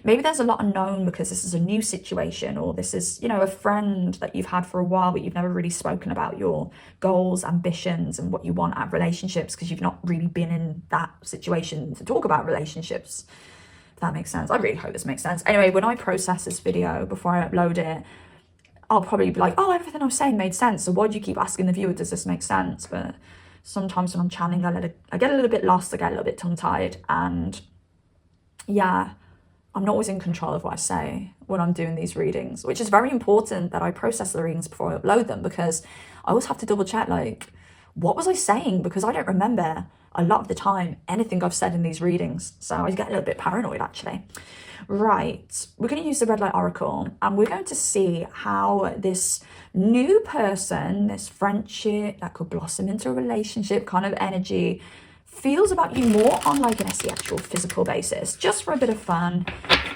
Maybe there's a lot unknown because this is a new situation, or this is, you know, a friend that you've had for a while, but you've never really spoken about your goals, ambitions, and what you want out of relationships because you've not really been in that situation to talk about relationships. If that makes sense. I really hope this makes sense. Anyway, when I process this video before I upload it, I'll probably be like, oh, everything I was saying made sense. So why do you keep asking the viewer, does this make sense? But sometimes when I'm channeling, I get a little bit lost, I get a little bit tongue-tied, and yeah, I'm not always in control of what I say when I'm doing these readings, which is very important that I process the readings before I upload them, because I always have to double check, like, what was I saying? Because I don't remember a lot of the time anything I've said in these readings. So I get a little bit paranoid, actually. Right, we're going to use the red light oracle and we're going to see how this new person, this friendship that could blossom into a relationship kind of energy, feels about you more on like an actual physical basis, just for a bit of fun,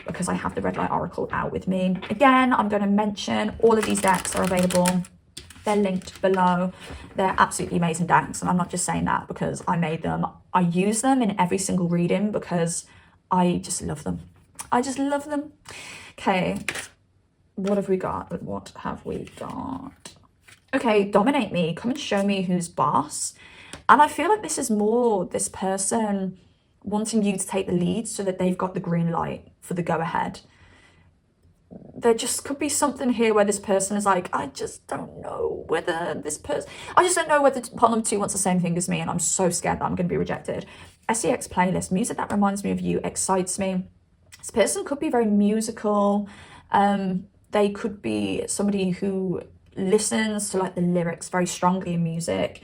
because I have the red light oracle out with me. Again, I'm going to mention all of these decks are available. They're linked below. They're absolutely amazing decks, and I'm not just saying that because I made them. I use them in every single reading because I just love them. I just love them. Okay, what have we got? What have we got? Okay, dominate me. Come and show me who's boss. And I feel like this is more this person wanting you to take the lead so that they've got the green light for the go-ahead. There just could be something here where this person is like, I just don't know whether this person... I just don't know whether part number two wants the same thing as me, and I'm so scared that I'm going to be rejected. SEX playlist. Music that reminds me of you excites me. This person could be very musical. They could be somebody who listens to like the lyrics very strongly in music.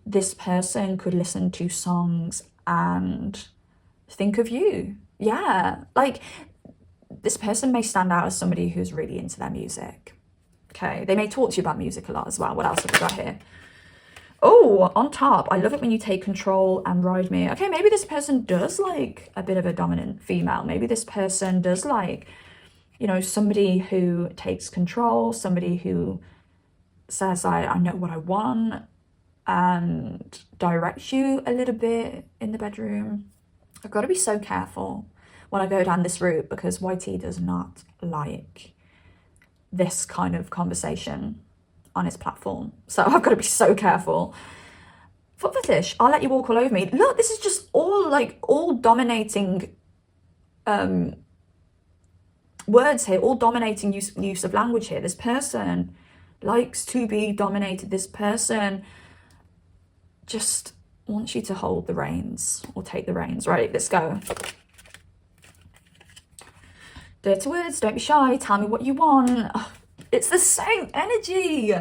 This person could listen to songs and think of you. Yeah, like this person may stand out as somebody who's really into their music. Okay, they may talk to you about music a lot as well. What else have we got here? Oh, on top, I love it when you take control and ride me. Okay, maybe this person does like a bit of a dominant female. Maybe this person does like, you know, somebody who takes control, somebody who says, I know what I want, and directs you a little bit in the bedroom. I've got to be so careful when I go down this route because YT does not like this kind of conversation on his platform. So I've got to be so careful. Foot fetish, I'll let you walk all over me. Look, this is just all dominating words here, all dominating use of language here. This person likes to be dominated. This person just wants you to hold the reins or take the reins. Right, let's go. Dirty words, don't be shy, tell me what you want. Oh, it's the same energy.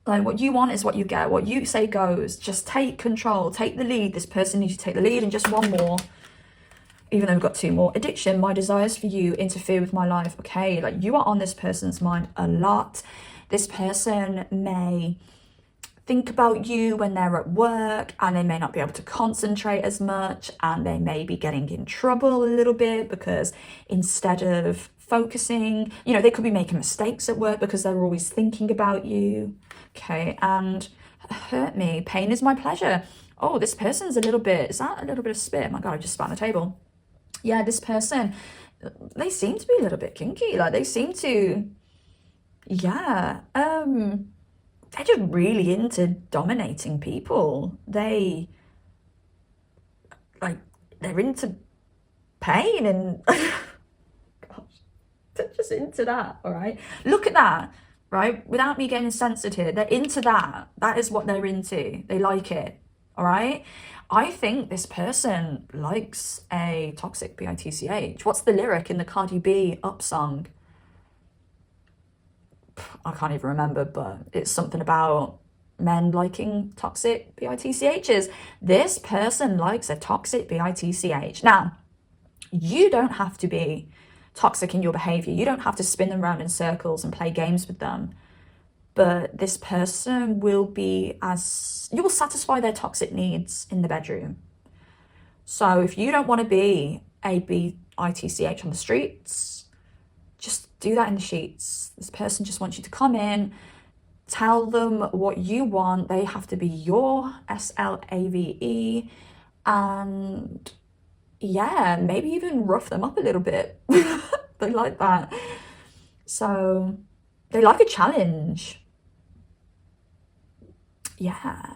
Like what you want is what you get. What you say goes. Just take control, take the lead. This person needs to take the lead. And just one more, even though we've got two more. Addiction, my desires for you interfere with my life. Okay, like you are on this person's mind a lot. This person may think about you when they're at work, and they may not be able to concentrate as much, and they may be getting in trouble a little bit because instead of focusing, you know, they could be making mistakes at work because they're always thinking about you. Okay, and hurt me, pain is my pleasure. Oh, this person's a little bit, is that a little bit of spit? Oh my God, I just spat on the table. Yeah, this person, they seem to be a little bit kinky. Like, they seem to, yeah, they're just really into dominating people. They're into pain and gosh, they're just into that. All right, look at that. Right, without me getting sensitive, they're into that. That is what they're into. They like it. All right, I think this person likes a toxic bitch. What's the lyric in the Cardi B Up song? I can't even remember, but it's something about men liking toxic bitchs. This person likes a toxic bitch. Now, you don't have to be toxic in your behavior. You don't have to spin them around in circles and play games with them. But this person will be you will satisfy their toxic needs in the bedroom. So if you don't want to be a bitch on the streets, just do that in the sheets. This person just wants you to come in, tell them what you want. They have to be your SLAVE, and yeah, maybe even rough them up a little bit. They like that. So they like a challenge. Yeah.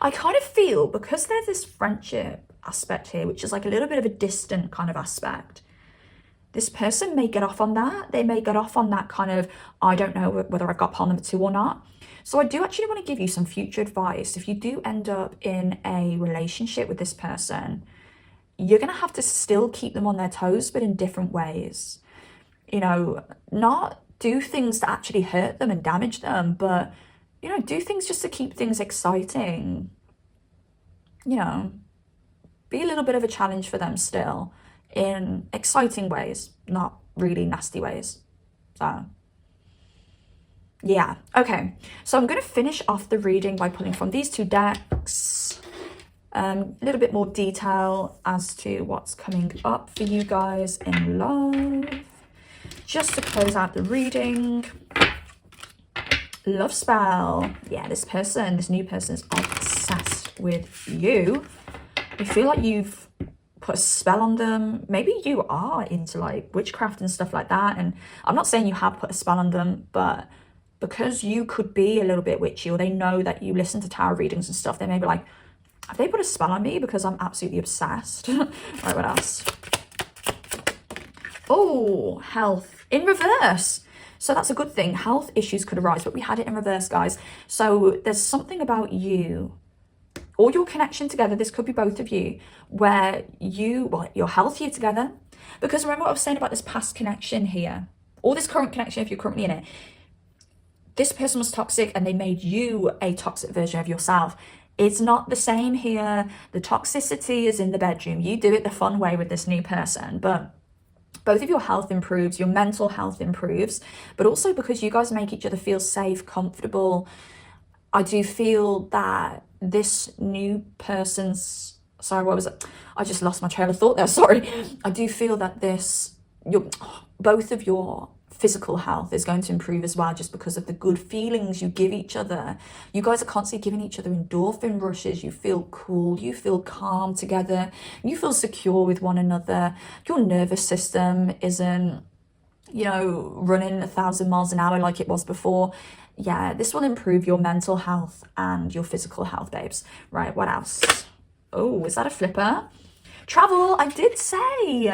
I kind of feel, because there's this friendship aspect here, which is like a little bit of a distant kind of aspect, this person may get off on that. They may get off on that kind of, I don't know whether I've got partner number 2 or not. So I do actually want to give you some future advice. If you do end up in a relationship with this person, you're going to have to still keep them on their toes, but in different ways. You know, not do things that actually hurt them and damage them, but, you know, do things just to keep things exciting. You know, be a little bit of a challenge for them still, in exciting ways, not really nasty ways. So yeah, okay, so I'm going to finish off the reading by pulling from these 2 decks a little bit more detail as to what's coming up for you guys in love, just to close out the reading. Love spell. Yeah, this new person is obsessed with you. I feel like you've put a spell on them. Maybe you are into like witchcraft and stuff like that, and I'm not saying you have put a spell on them, but because you could be a little bit witchy, or they know that you listen to tarot readings and stuff, they may be like, have they put a spell on me because I'm absolutely obsessed? Right, what else? Oh, health in reverse. So that's a good thing. Health issues could arise, but we had it in reverse, guys. So there's something about you or your connection together, this could be both of you, where you're healthier together. Because remember what I was saying about this past connection here, or this current connection if you're currently in it. This person was toxic and they made you a toxic version of yourself. It's not the same here. The toxicity is in the bedroom. You do it the fun way with this new person, but both of your health improves, your mental health improves, but also because you guys make each other feel safe, comfortable. I do feel that this new person's, sorry, what was it? I just lost my trail of thought there, sorry. I do feel that both of your physical health is going to improve as well, just because of the good feelings you give each other. You guys are constantly giving each other endorphin rushes. You feel cool, you feel calm together, you feel secure with one another. Your nervous system isn't, running 1,000 miles an hour like it was before. Yeah, this will improve your mental health and your physical health, babes. Right, what else? Oh, is that a flipper? Travel, I did say.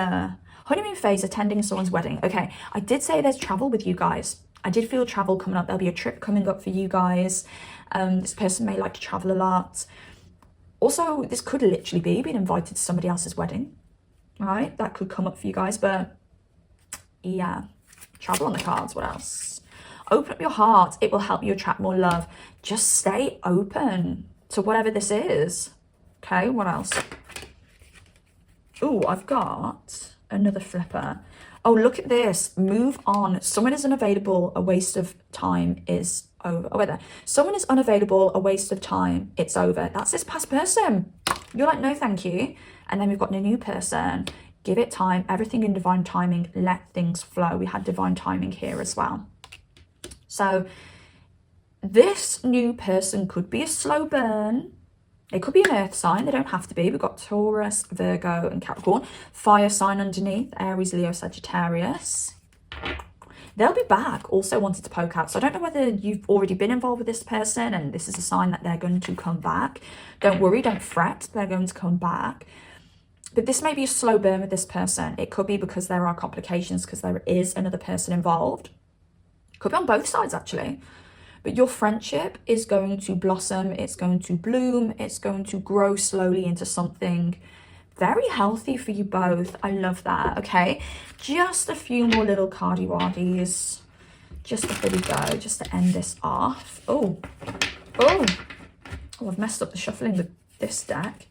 Honeymoon phase, attending someone's wedding. Okay, I did say there's travel with you guys. I did feel travel coming up. There'll be a trip coming up for you guys. This person may like to travel a lot. Also, this could literally be being invited to somebody else's wedding. All right, that could come up for you guys. But yeah, travel on the cards. What else? Open up your heart. It will help you attract more love. Just stay open to whatever this is. Okay, what else? Oh, I've got Another flipper. Oh, look at this. Move on. Someone is unavailable. A waste of time is over. Oh, wait there. Someone is unavailable. A waste of time. It's over. That's this past person. You're like, no, thank you. And then we've got a new person. Give it time. Everything in divine timing. Let things flow. We had divine timing here as well. So this new person could be a slow burn. It could be an earth sign. They don't have to be. We've got Taurus, Virgo, and Capricorn. Fire sign underneath. Aries, Leo, Sagittarius. They'll be back. Also wanted to poke out. So I don't know whether you've already been involved with this person and this is a sign that they're going to come back. Don't worry. Don't fret. They're going to come back. But this may be a slow burn with this person. It could be because there are complications, because there is another person involved. Could be on both sides, actually. But your friendship is going to blossom, it's going to bloom, it's going to grow slowly into something very healthy for you both. I love that, okay? Just a few more little cardi-waddies, just before we go, just to end this off. Oh, I've messed up the shuffling with this deck.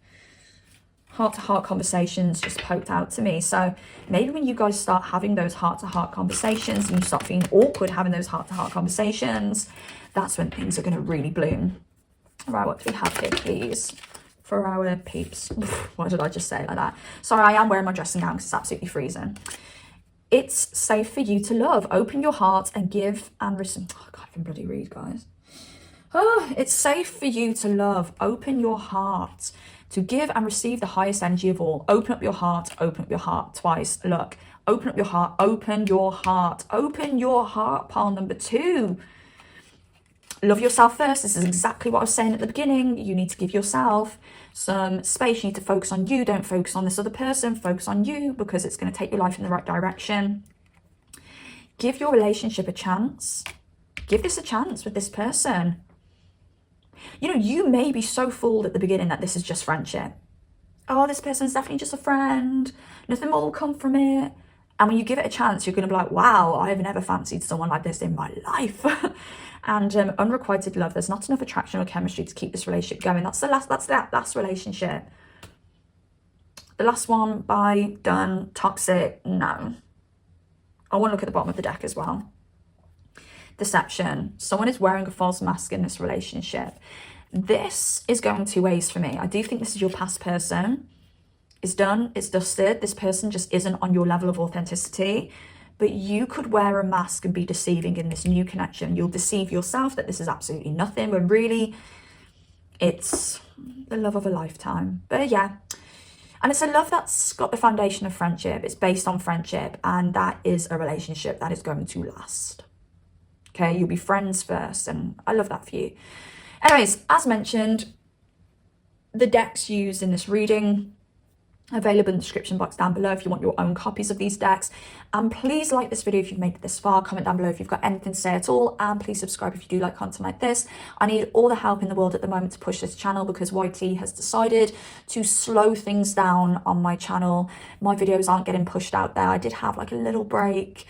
Heart-to-heart conversations just poked out to me. So maybe when you guys start having those heart-to-heart conversations and you start feeling awkward having those heart-to-heart conversations, that's when things are going to really bloom. All right, what do we have here, please, for our peeps? Why did I just say it like that? Sorry, I am wearing my dressing gown because it's absolutely freezing. It's safe for you to love. Open your heart and give and receive. Oh, I can't even bloody read, guys. Oh, it's safe for you to love. Open your heart to give and receive the highest energy of all. Open up your heart twice. Look, open up your heart, open your heart, open your heart, pile number 2. Love yourself first. This is exactly what I was saying at the beginning. You need to give yourself some space. You need to focus on you. Don't focus on this other person. Focus on you because it's going to take your life in the right direction. Give your relationship a chance. Give this a chance with this person. You know, you may be so fooled at the beginning that this is just friendship. Oh, this person's definitely just a friend. Nothing more will come from it. And when you give it a chance, you're going to be like, wow, I've never fancied someone like this in my life. And unrequited love, there's not enough attraction or chemistry to keep this relationship going. That's the last relationship. The last one, bye, done, toxic, no. I want to look at the bottom of the deck as well. Deception. Someone is wearing a false mask in this relationship. This is going 2 ways for me. I do think this is your past person. It's done, it's dusted. This person just isn't on your level of authenticity. But you could wear a mask and be deceiving in this new connection. You'll deceive yourself that this is absolutely nothing, when really it's the love of a lifetime. But yeah, and it's a love that's got the foundation of friendship. It's based on friendship, and that is a relationship that is going to last. Okay, you'll be friends first, and I love that for you. Anyways, as mentioned, the decks used in this reading available in the description box down below if you want your own copies of these decks. And please like this video if you've made it this far. Comment down below if you've got anything to say at all, and please subscribe if you do like content like this. I need all the help in the world at the moment to push this channel because YT has decided to slow things down on my channel. My videos aren't getting pushed out there. I did have like a little break,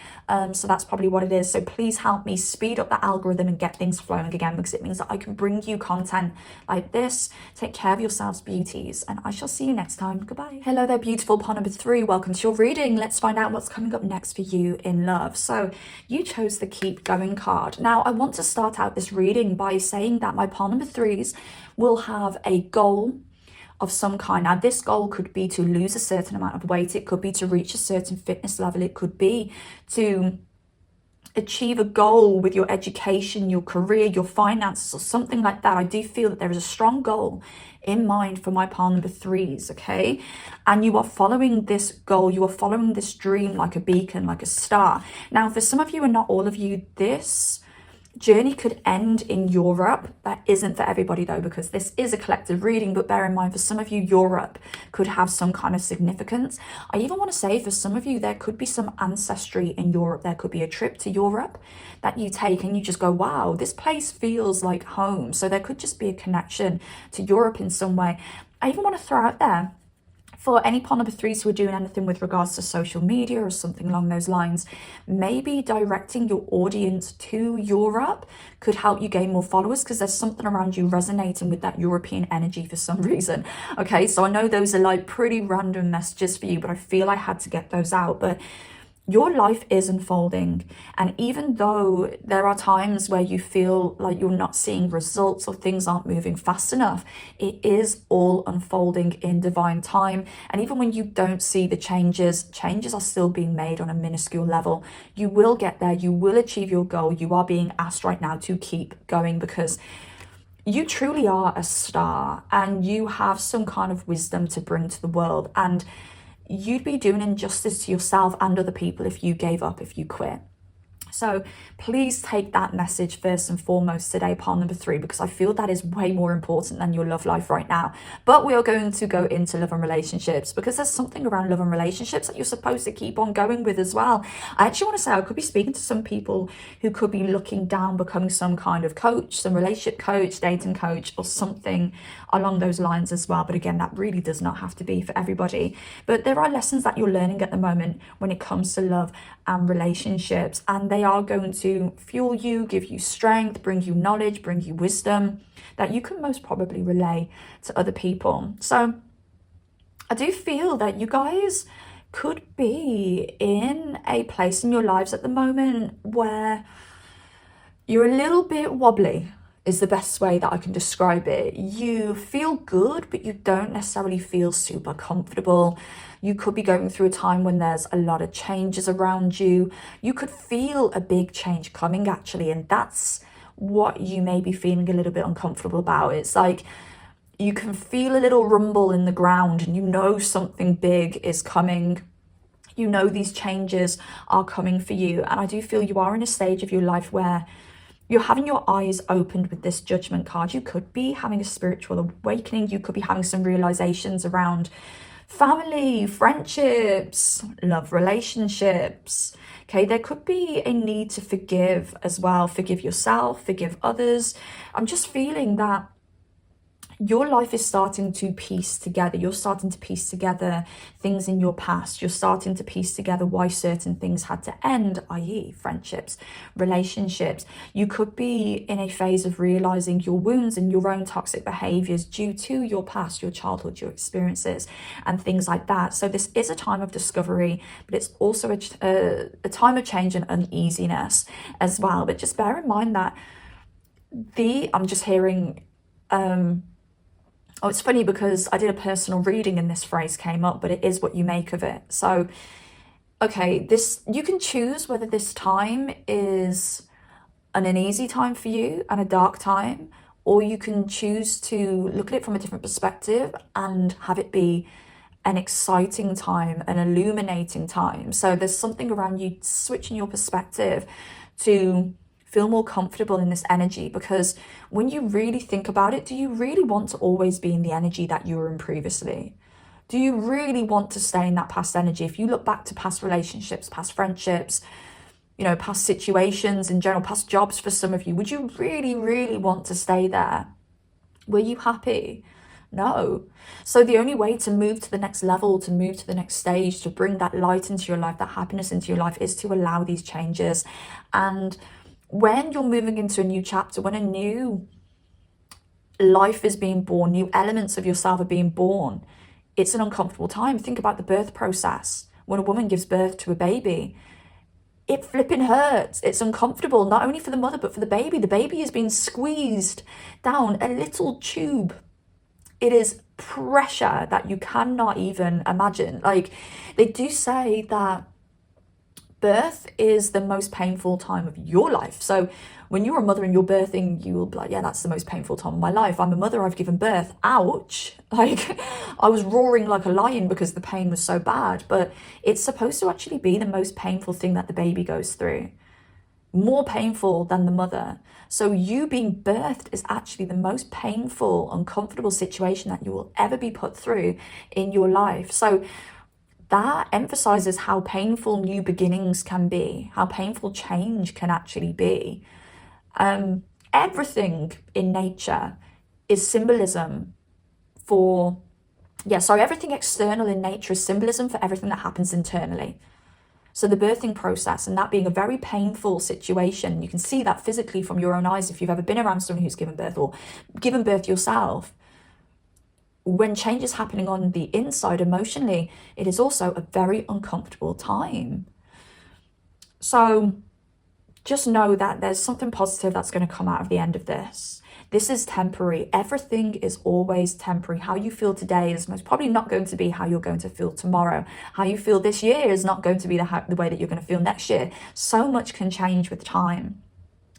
so that's probably what it is. So please help me speed up the algorithm and get things flowing again, because it means that I can bring you content like this. Take care of yourselves, beauties, and I shall see you next time. Goodbye. Hello there, beautiful. Part number 3. Welcome to your reading. Let's find out what's coming up next for you in love. So you chose the Keep Going card. Now I want to start out this reading by saying that my pile number 3s will have a goal of some kind. Now this goal could be to lose a certain amount of weight. It could be to reach a certain fitness level. It could be to achieve a goal with your education, your career, your finances, or something like that. I do feel that there is a strong goal in mind for my pile number 3s, okay? And you are following this goal, you are following this dream like a beacon, like a star. Now, for some of you and not all of you, this journey could end in Europe. That isn't for everybody though, because this is a collective reading, but bear in mind for some of you, Europe could have some kind of significance. I even want to say for some of you, there could be some ancestry in Europe. There could be a trip to Europe that you take and you just go, wow, this place feels like home. So there could just be a connection to Europe in some way. I even want to throw out there, For any pot number threes who are doing anything with regards to social media or something along those lines, maybe directing your audience to Europe could help you gain more followers, because there's something around you resonating with that European energy for some reason. Okay, so I know those are like pretty random messages for you, but I feel I had to get those out. But your life is unfolding, and even though there are times where you feel like you're not seeing results or things aren't moving fast enough, it is all unfolding in divine time. And even when you don't see the changes are still being made on a minuscule level. You will get there, you will achieve your goal. You are being asked right now to keep going, because you truly are a star and you have some kind of wisdom to bring to the world, and you'd be doing injustice to yourself and other people if you gave up, if you quit. So please take that message first and foremost today, pile number three, because I feel that is way more important than your love life right now. But we are going to go into love and relationships, because there's something around love and relationships that you're supposed to keep on going with as well. I actually want to say I could be speaking to some people who could be looking down, becoming some kind of coach, some relationship coach, dating coach, or something along those lines as well. But again, that really does not have to be for everybody. But there are lessons that you're learning at the moment when it comes to love and relationships, and they are going to fuel you, give you strength, bring you knowledge, bring you wisdom that you can most probably relay to other people. So I do feel that you guys could be in a place in your lives at the moment where you're a little bit wobbly, is the best way that I can describe it. You feel good, but you don't necessarily feel super comfortable. You could be going through a time when there's a lot of changes around you. You could feel a big change coming, actually, and that's what you may be feeling a little bit uncomfortable about. It's like you can feel a little rumble in the ground and you know something big is coming. You know these changes are coming for you. And I do feel you are in a stage of your life where you're having your eyes opened with this Judgment card. You could be having a spiritual awakening. You could be having some realizations around family, friendships, love relationships. Okay, there could be a need to forgive as well. Forgive yourself, forgive others. I'm just feeling that your life is starting to piece together. You're starting to piece together things in your past. You're starting to piece together why certain things had to end, i.e. friendships, relationships. You could be in a phase of realizing your wounds and your own toxic behaviors due to your past, your childhood, your experiences, and things like that. So this is a time of discovery, but it's also a time of change and uneasiness as well. But just bear in mind that I'm just hearing, oh, it's funny because I did a personal reading and this phrase came up, but it is what you make of it. So, okay, you can choose whether this time is an uneasy time for you and a dark time, or you can choose to look at it from a different perspective and have it be an exciting time, an illuminating time. So there's something around you switching your perspective to feel more comfortable in this energy, because when you really think about it, do you really want to always be in the energy that you were in previously? Do you really want to stay in that past energy? If you look back to past relationships, past friendships, past situations in general, past jobs for some of you, would you really, really want to stay there? Were you happy? No. So the only way to move to the next level, to move to the next stage, to bring that light into your life, that happiness into your life, is to allow these changes. And when you're moving into a new chapter, when a new life is being born, new elements of yourself are being born, it's an uncomfortable time. Think about the birth process. When a woman gives birth to a baby, it flipping hurts. It's uncomfortable, not only for the mother, but for the baby. The baby is being squeezed down a little tube. It is pressure that you cannot even imagine. Like, they do say that birth is the most painful time of your life. So when you're a mother and you're birthing, you will be like, yeah, that's the most painful time of my life. I'm a mother, I've given birth. Ouch. Like, I was roaring like a lion because the pain was so bad. But it's supposed to actually be the most painful thing that the baby goes through. More painful than the mother. So you being birthed is actually the most painful, uncomfortable situation that you will ever be put through in your life. So that emphasizes how painful new beginnings can be, how painful change can actually be. Everything in nature is symbolism for Yeah, so everything external in nature is symbolism for everything that happens internally. So the birthing process, and that being a very painful situation, you can see that physically from your own eyes if you've ever been around someone who's given birth or given birth yourself. When change is happening on the inside emotionally, it is also a very uncomfortable time. So just know that there's something positive that's going to come out of the end of this. This is temporary. Everything is always temporary. How you feel today is most probably not going to be how you're going to feel tomorrow. How you feel this year is not going to be the way that you're going to feel next year. So much can change with time.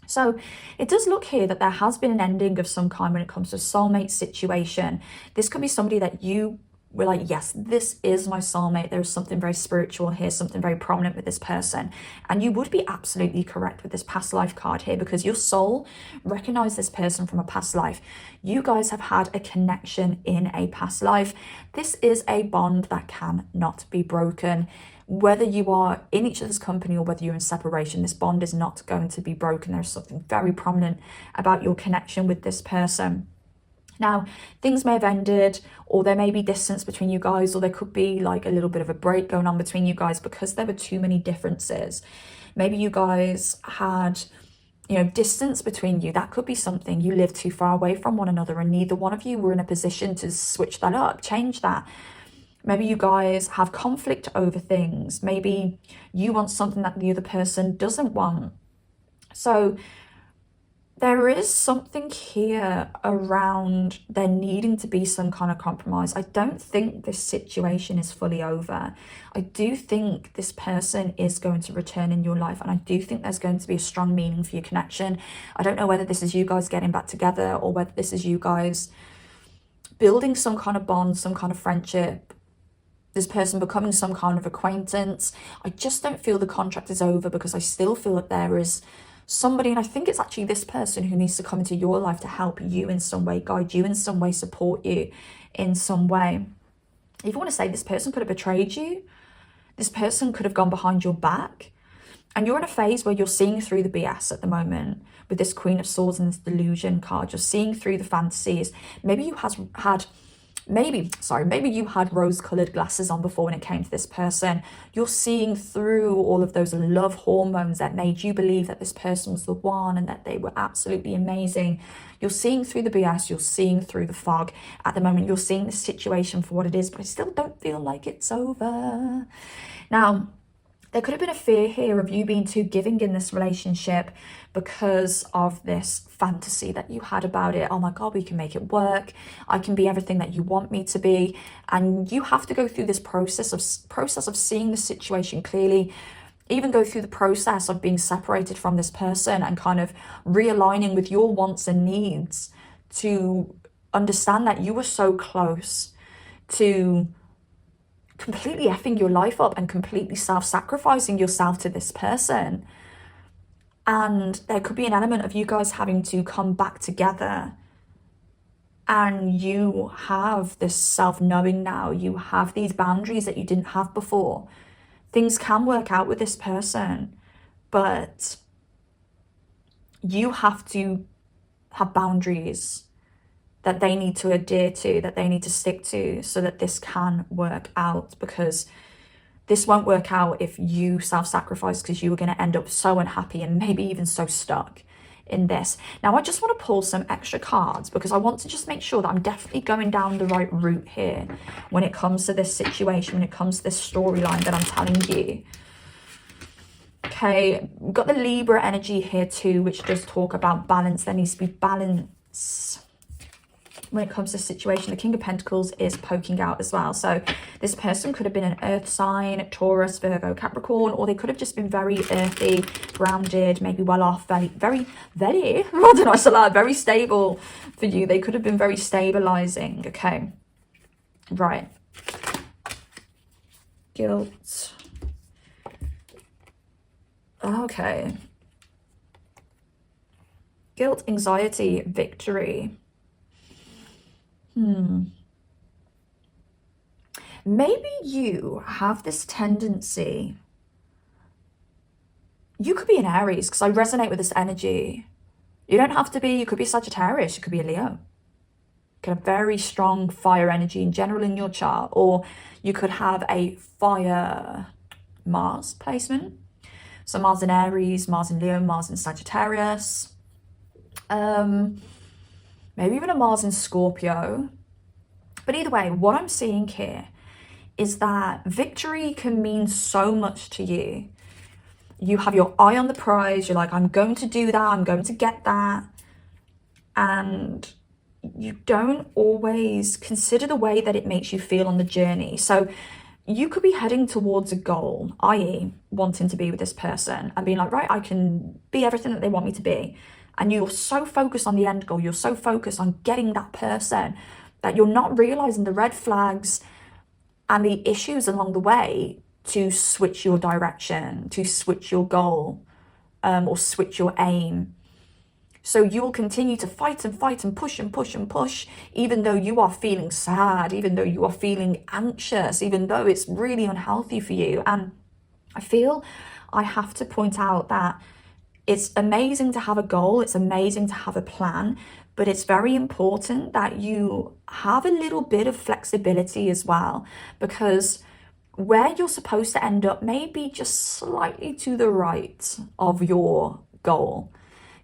So it does look here that there has been an ending of some kind when it comes to soulmate situation. This could be somebody that you were like, yes, this is my soulmate. There's something very spiritual here, something very prominent with this person. And you would be absolutely correct with this past life card here, because your soul recognized this person from a past life. You guys have had a connection in a past life. This is a bond that cannot be broken. Whether you are in each other's company or whether you're in separation, this bond is not going to be broken. There's something very prominent about your connection with this person. Now, things may have ended, or there may be distance between you guys, or there could be like a little bit of a break going on between you guys because there were too many differences. Maybe you guys had, distance between you. That could be something. You lived too far away from one another and neither one of you were in a position to switch that up, change that. Maybe you guys have conflict over things. Maybe you want something that the other person doesn't want. So there is something here around there needing to be some kind of compromise. I don't think this situation is fully over. I do think this person is going to return in your life, and I do think there's going to be a strong meaning for your connection. I don't know whether this is you guys getting back together or whether this is you guys building some kind of bond, some kind of friendship, this person becoming some kind of acquaintance. I just don't feel the contract is over, because I still feel that there is somebody, and I think it's actually this person who needs to come into your life to help you in some way, guide you in some way, support you in some way. If you want to say this person could have betrayed you, this person could have gone behind your back, and you're in a phase where you're seeing through the BS at the moment with this Queen of Swords and this delusion card. You're seeing through the fantasies. Maybe you had rose-colored glasses on before when it came to this person. You're seeing through all of those love hormones that made you believe that this person was the one and that they were absolutely amazing. You're seeing through the BS, you're seeing through the fog. At the moment, you're seeing the situation for what it is, but I still don't feel like it's over. Now, there could have been a fear here of you being too giving in this relationship because of this fantasy that you had about it. Oh my God, we can make it work. I can be everything that you want me to be. And you have to go through this process of seeing the situation clearly, even go through the process of being separated from this person and kind of realigning with your wants and needs to understand that you were so close to completely effing your life up and completely self-sacrificing yourself to this person. And there could be an element of you guys having to come back together, and you have this self-knowing now. You have these boundaries that you didn't have before. Things can work out with this person, but you have to have boundaries that they need to adhere to, that they need to stick to, so that this can work out, because this won't work out if you self-sacrifice, because you are going to end up so unhappy and maybe even so stuck in this. Now, I just want to pull some extra cards because I want to just make sure that I'm definitely going down the right route here when it comes to this situation, when it comes to this storyline that I'm telling you. Okay, we've got the Libra energy here too, which does talk about balance. There needs to be balance when it comes to the situation. The King of Pentacles is poking out as well. So this person could have been an earth sign, Taurus, Virgo, Capricorn, or they could have just been very earthy, grounded, maybe well off, very, I don't know, it's a lot, very stable for you. They could have been very stabilizing. Okay, right. Guilt. Okay. Guilt, anxiety, victory. Maybe you have this tendency. You could be an Aries, because I resonate with this energy. You don't have to be. You could be Sagittarius. You could be a Leo. kind of very strong fire energy in general in your chart, or you could have a fire Mars placement. So Mars in Aries, Mars in Leo, Mars in Sagittarius. Maybe even a Mars in Scorpio. But either way, what I'm seeing here is that victory can mean so much to you. You have your eye on the prize. You're like, I'm going to do that. I'm going to get that. And you don't always consider the way that it makes you feel on the journey. So you could be heading towards a goal, i.e. wanting to be with this person and being like, right, I can be everything that they want me to be. And you're so focused on the end goal. You're so focused on getting that person that you're not realizing the red flags and the issues along the way to switch your direction, to switch your goal, or switch your aim. So you will continue to fight and fight and push and push and push, even though you are feeling sad, even though you are feeling anxious, even though it's really unhealthy for you. And I feel I have to point out that it's amazing to have a goal. It's amazing to have a plan, but it's very important that you have a little bit of flexibility as well, because where you're supposed to end up may be just slightly to the right of your goal.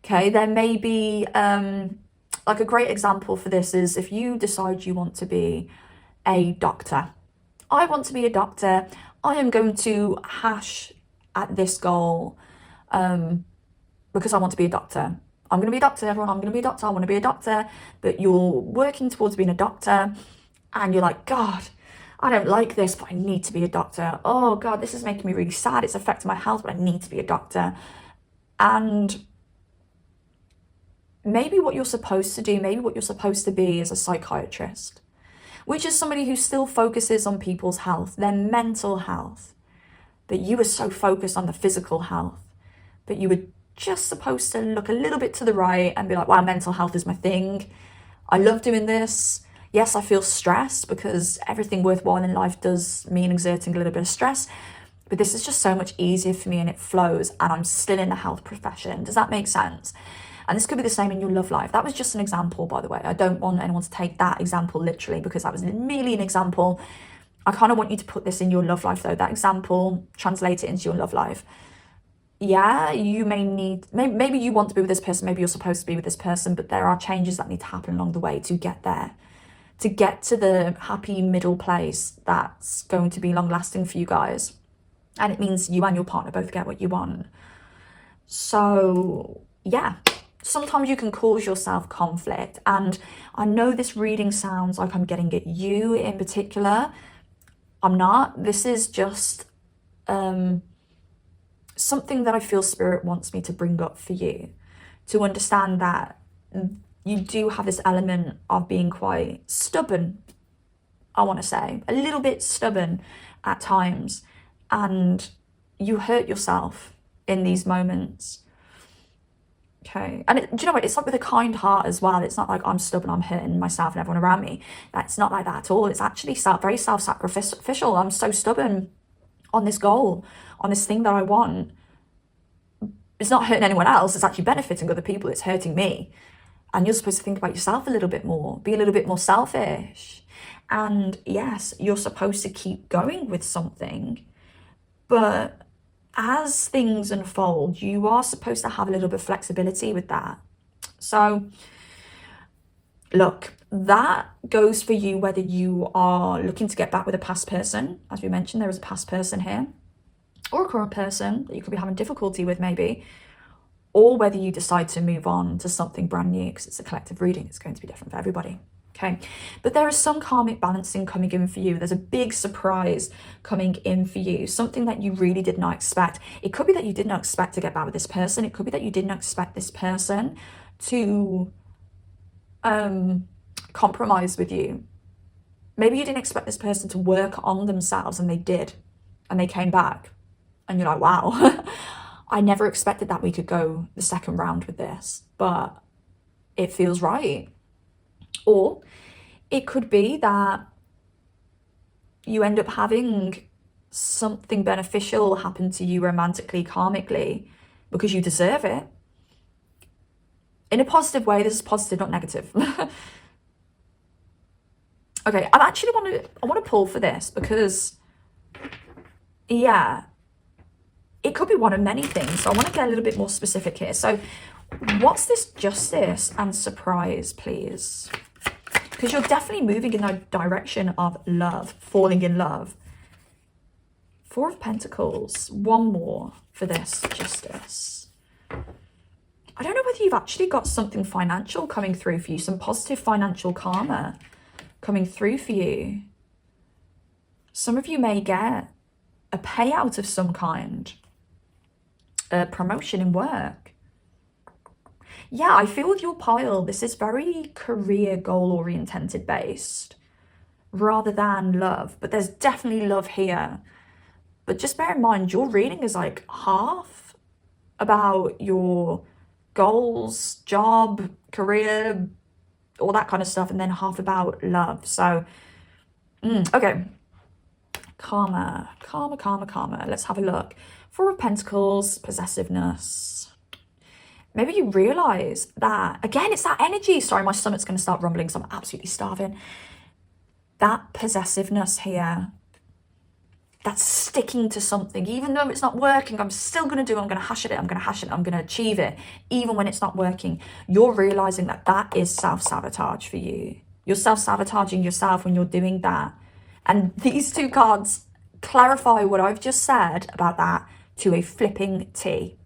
Okay, there may be, like a great example for this is if you decide you want to be a doctor. I want to be a doctor. I am going to hash at this goal because I want to be a doctor. I'm going to be a doctor, everyone. I'm going to be a doctor. I want to be a doctor. But you're working towards being a doctor and you're like, God, I don't like this, but I need to be a doctor. Oh, God, this is making me really sad. It's affecting my health, but I need to be a doctor. And maybe what you're supposed to do, maybe what you're supposed to be is a psychiatrist, which is somebody who still focuses on people's health, their mental health. But you were so focused on the physical health, but you were just supposed to look a little bit to the right and be like, wow, mental health is my thing. I love doing this. Yes, I feel stressed because everything worthwhile in life does mean exerting a little bit of stress, but this is just so much easier for me and it flows and I'm still in the health profession. Does that make sense? And this could be the same in your love life. That was just an example, by the way. I don't want anyone to take that example literally because that was merely an example. I kind of want you to put this in your love life though. That example, translate it into your love life. Yeah, you may need, maybe you want to be with this person, maybe you're supposed to be with this person, but there are changes that need to happen along the way to get there, to get to the happy middle place that's going to be long lasting for you guys. And it means you and your partner both get what you want. So yeah, sometimes you can cause yourself conflict. And I know this reading sounds like I'm getting at you in particular. I'm not. This is just something that I feel Spirit wants me to bring up for you, to understand that you do have this element of being quite stubborn, I want to say, a little bit stubborn at times, and you hurt yourself in these moments. Okay, and do you know what, it's like with a kind heart as well. It's not like I'm stubborn, I'm hurting myself and everyone around me. That's not like that at all. It's actually very self-sacrificial. I'm so stubborn on this goal, on this thing that I want. It's not hurting anyone else, it's actually benefiting other people, it's hurting me. And you're supposed to think about yourself a little bit more, be a little bit more selfish. And yes, you're supposed to keep going with something, but as things unfold, you are supposed to have a little bit of flexibility with that. So look, that goes for you whether you are looking to get back with a past person. As we mentioned, there is a past person here, or a current person that you could be having difficulty with maybe, or whether you decide to move on to something brand new, because it's a collective reading. It's going to be different for everybody. Okay, but there is some karmic balancing coming in for you. There's a big surprise coming in for you, something that you really did not expect. It could be that you did not expect to get back with this person. It could be that you did not expect this person to compromise with you. Maybe you didn't expect this person to work on themselves, and they did, and they came back, and you're like, wow, I never expected that we could go the second round with this, but it feels right. Or it could be that you end up having something beneficial happen to you romantically, karmically, because you deserve it. In a positive way. This is positive, not negative. Okay, I want to pull for this because, yeah, it could be one of many things. So I want to get a little bit more specific here. So what's this justice and surprise, please? Because you're definitely moving in the direction of love, falling in love. Four of Pentacles, one more for this justice. I don't know whether you've actually got something financial coming through for you, some positive financial karma coming through for you. Some of you may get a payout of some kind, a promotion in work. Yeah, I feel with your pile, this is very career goal oriented based rather than love, but there's definitely love here. But just bear in mind, your reading is like half about your goals, job, career, all that kind of stuff, and then half about love. So, okay. Karma. Let's have a look. Four of Pentacles, possessiveness. Maybe you realize that, again, it's that energy. Sorry, my stomach's going to start rumbling, so I'm absolutely starving. That possessiveness here, that's sticking to something. Even though it's not working, I'm still going to do it. I'm going to hash it. I'm going to achieve it. Even when it's not working, you're realizing that that is self-sabotage for you. You're self-sabotaging yourself when you're doing that. And these two cards clarify what I've just said about that to a flipping T.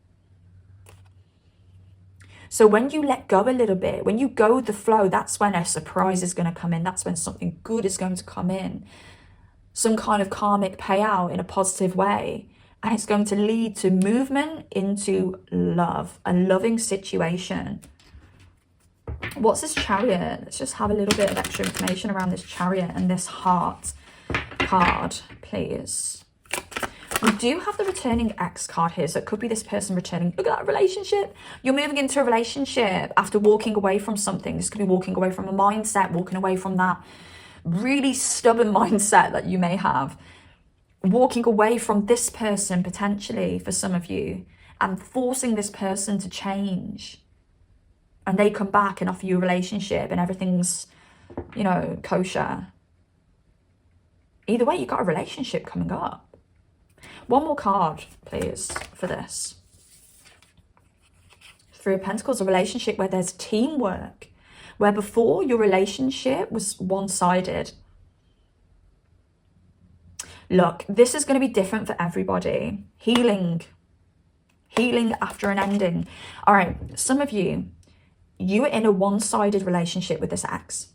So when you let go a little bit, when you go with the flow, that's when a surprise is going to come in. That's when something good is going to come in. Some kind of karmic payout in a positive way. And it's going to lead to movement into love, a loving situation. What's this Chariot? Let's just have a little bit of extra information around this Chariot and this Heart card, please. We do have the returning ex card here, so it could be this person returning. Look at that relationship. You're moving into a relationship after walking away from something. This could be walking away from a mindset, walking away from that really stubborn mindset that you may have. Walking away from this person, potentially, for some of you, and forcing this person to change. And they come back and offer you a relationship and everything's, you know, kosher. Either way, you've got a relationship coming up. One more card, please, for this. Three of Pentacles, a relationship where there's teamwork. Where before your relationship was one-sided. Look, this is going to be different for everybody. Healing. Healing after an ending. All right, some of you, you are in a one-sided relationship with this ex.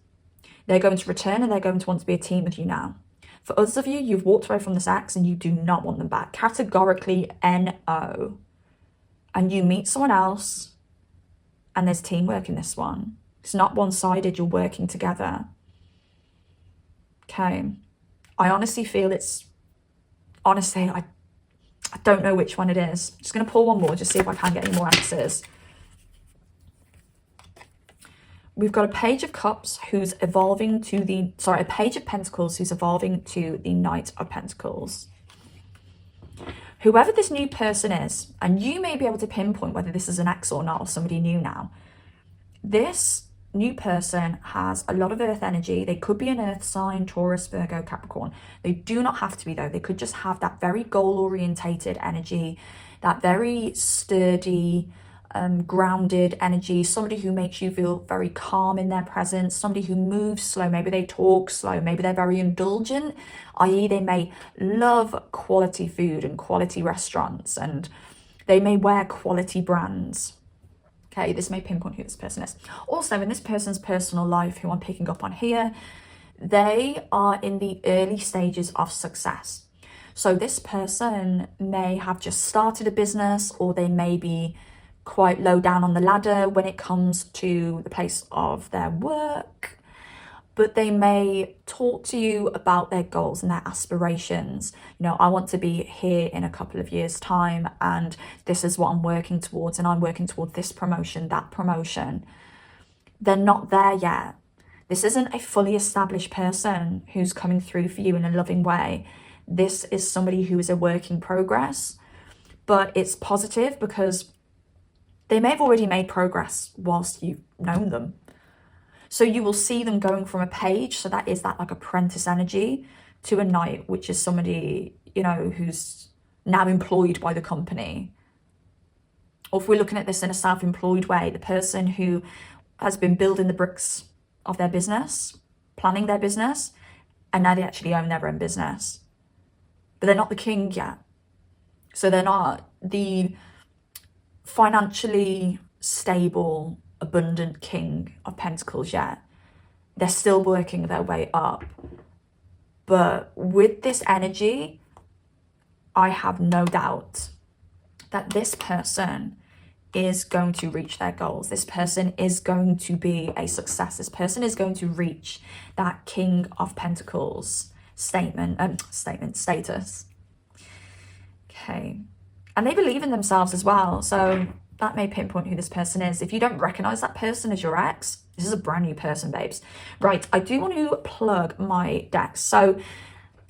They're going to return and they're going to want to be a team with you now. For others of you, you've walked away from this ex and you do not want them back. Categorically, no. And you meet someone else and there's teamwork in this one. It's not one-sided, you're working together. Okay. I honestly feel it's... Honestly, I don't know which one it is. I'm just going to pull one more, just see if I can get any more answers. We've got a Page of Cups who's evolving to the... Sorry, a Page of Pentacles who's evolving to the Knight of Pentacles. Whoever this new person is, and you may be able to pinpoint whether this is an ex or not, or somebody new now. This new person has a lot of earth energy. They could be an earth sign, Taurus, Virgo, Capricorn. They do not have to be, though. They could just have that very goal-orientated energy, that very sturdy, grounded energy, somebody who makes you feel very calm in their presence, somebody who moves slow. Maybe they talk slow, maybe they're very indulgent, i.e. they may love quality food and quality restaurants, and they may wear quality brands. Okay, this may pinpoint who this person is. Also, in this person's personal life, who I'm picking up on here, they are in the early stages of success. So this person may have just started a business, or they may be quite low down on the ladder when it comes to the place of their work, but they may talk to you about their goals and their aspirations. You know, I want to be here in a couple of years' time, and this is what I'm working towards, and I'm working towards this promotion, that promotion. They're not there yet. This isn't a fully established person who's coming through for you in a loving way. This is somebody who is a work in progress, but it's positive because they may have already made progress whilst you've known them. So you will see them going from a page, so that is that like apprentice energy, to a knight, which is somebody, you know, who's now employed by the company. Or if we're looking at this in a self-employed way, the person who has been building the bricks of their business, planning their business, and now they actually own their own business. But they're not the king yet. So they're not the financially stable, abundant king of pentacles yet. They're still working their way up. But with this energy, I have no doubt that this person is going to reach their goals. This person is going to be a success. This person is going to reach that King of Pentacles status. Okay. And they believe in themselves as well. So that may pinpoint who this person is. If you don't recognize that person as your ex, this is a brand new person, babes. Right, I do want to plug my decks. So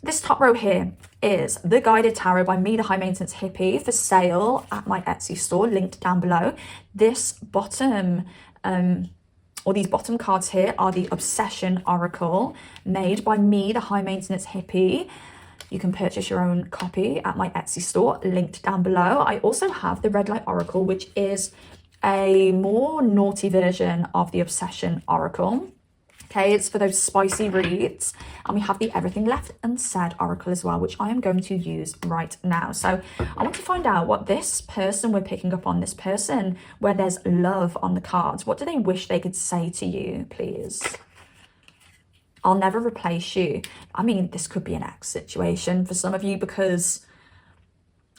this top row here is the Guided Tarot by me, the High Maintenance Hippie, for sale at my Etsy store, linked down below. This bottom, or these bottom cards here are the Obsession Oracle, made by me, the High Maintenance Hippie. You can purchase your own copy at my Etsy store, linked down below. I also have the Red Light Oracle, which is a more naughty version of the Obsession Oracle. Okay, it's for those spicy reads. And we have the Everything Left Unsaid Oracle as well, which I am going to use right now. So I want to find out what this person we're picking up on, this person where there's love on the cards, what do they wish they could say to you, please? I'll never replace you. I mean, this could be an ex situation for some of you because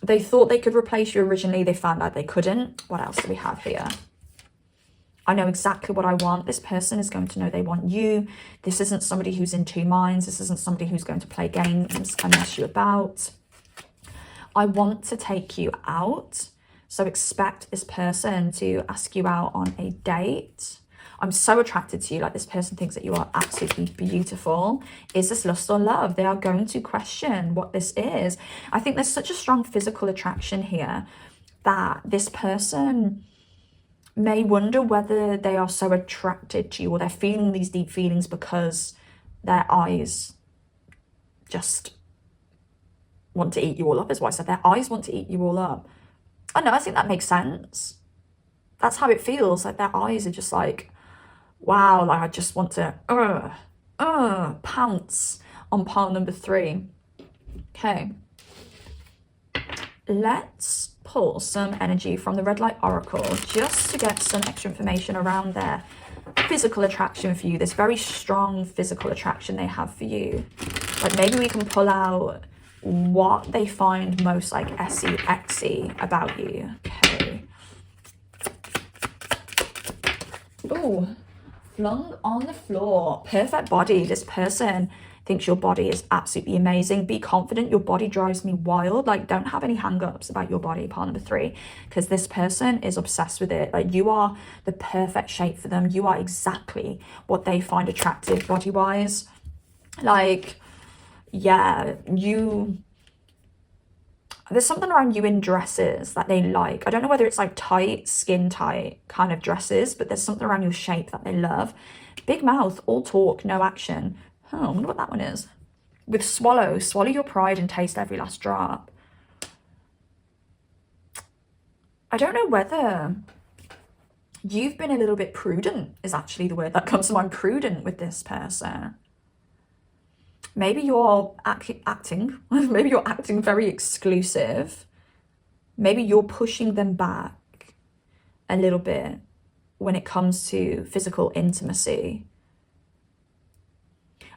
they thought they could replace you originally. They found out they couldn't. What else do we have here? I know exactly what I want. This person is going to know they want you. This isn't somebody who's in two minds. This isn't somebody who's going to play games and mess you about. I want to take you out. So expect this person to ask you out on a date. I'm so attracted to you. Like, this person thinks that you are absolutely beautiful. Is this lust or love? They are going to question what this is. I think there's such a strong physical attraction here that this person may wonder whether they are so attracted to you, or they're feeling these deep feelings because their eyes just want to eat you all up, is what I said. Their eyes want to eat you all up. I know, I think that makes sense. That's how it feels. Like, their eyes are just like, wow, like I just want to pounce on pile number 3. Okay. Let's pull some energy from the Red Light Oracle just to get some extra information around their physical attraction for you, this very strong physical attraction they have for you. Like, maybe we can pull out what they find most like exy about you. Okay. Oh, flung on the floor. Perfect body. This person thinks your body is absolutely amazing. Be confident. Your body drives me wild. Like, don't have any hang-ups about your body, part number 3, because this person is obsessed with it. Like, you are the perfect shape for them. You are exactly what they find attractive body-wise. Like, yeah, there's something around you in dresses that they like. I don't know whether it's like tight, skin tight kind of dresses, but there's something around your shape that they love. Big mouth, all talk, no action. Oh, I wonder what that one is. With swallow your pride and taste every last drop. I don't know whether you've been a little bit prudent, is actually the word that comes to mind. Prudent with this person. Maybe you're acting very exclusive. Maybe you're pushing them back a little bit when it comes to physical intimacy.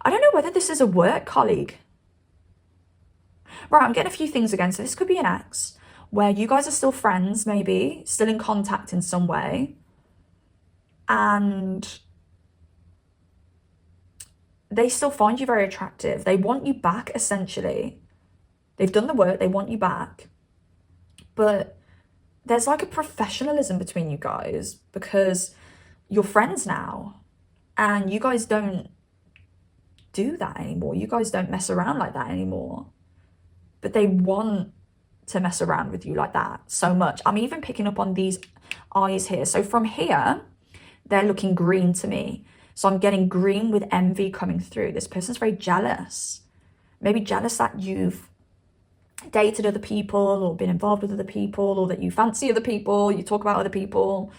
I don't know whether this is a work colleague. Right, I'm getting a few things again. So this could be an ex where you guys are still friends, maybe, still in contact in some way. And they still find you very attractive. They want you back, essentially. They've done the work, they want you back. But there's like a professionalism between you guys because you're friends now. And you guys don't do that anymore. You guys don't mess around like that anymore. But they want to mess around with you like that so much. I'm even picking up on these eyes here. So from here, they're looking green to me. So I'm getting green with envy coming through. This person's very jealous. Maybe jealous that you've dated other people or been involved with other people, or that you fancy other people, you talk about other people.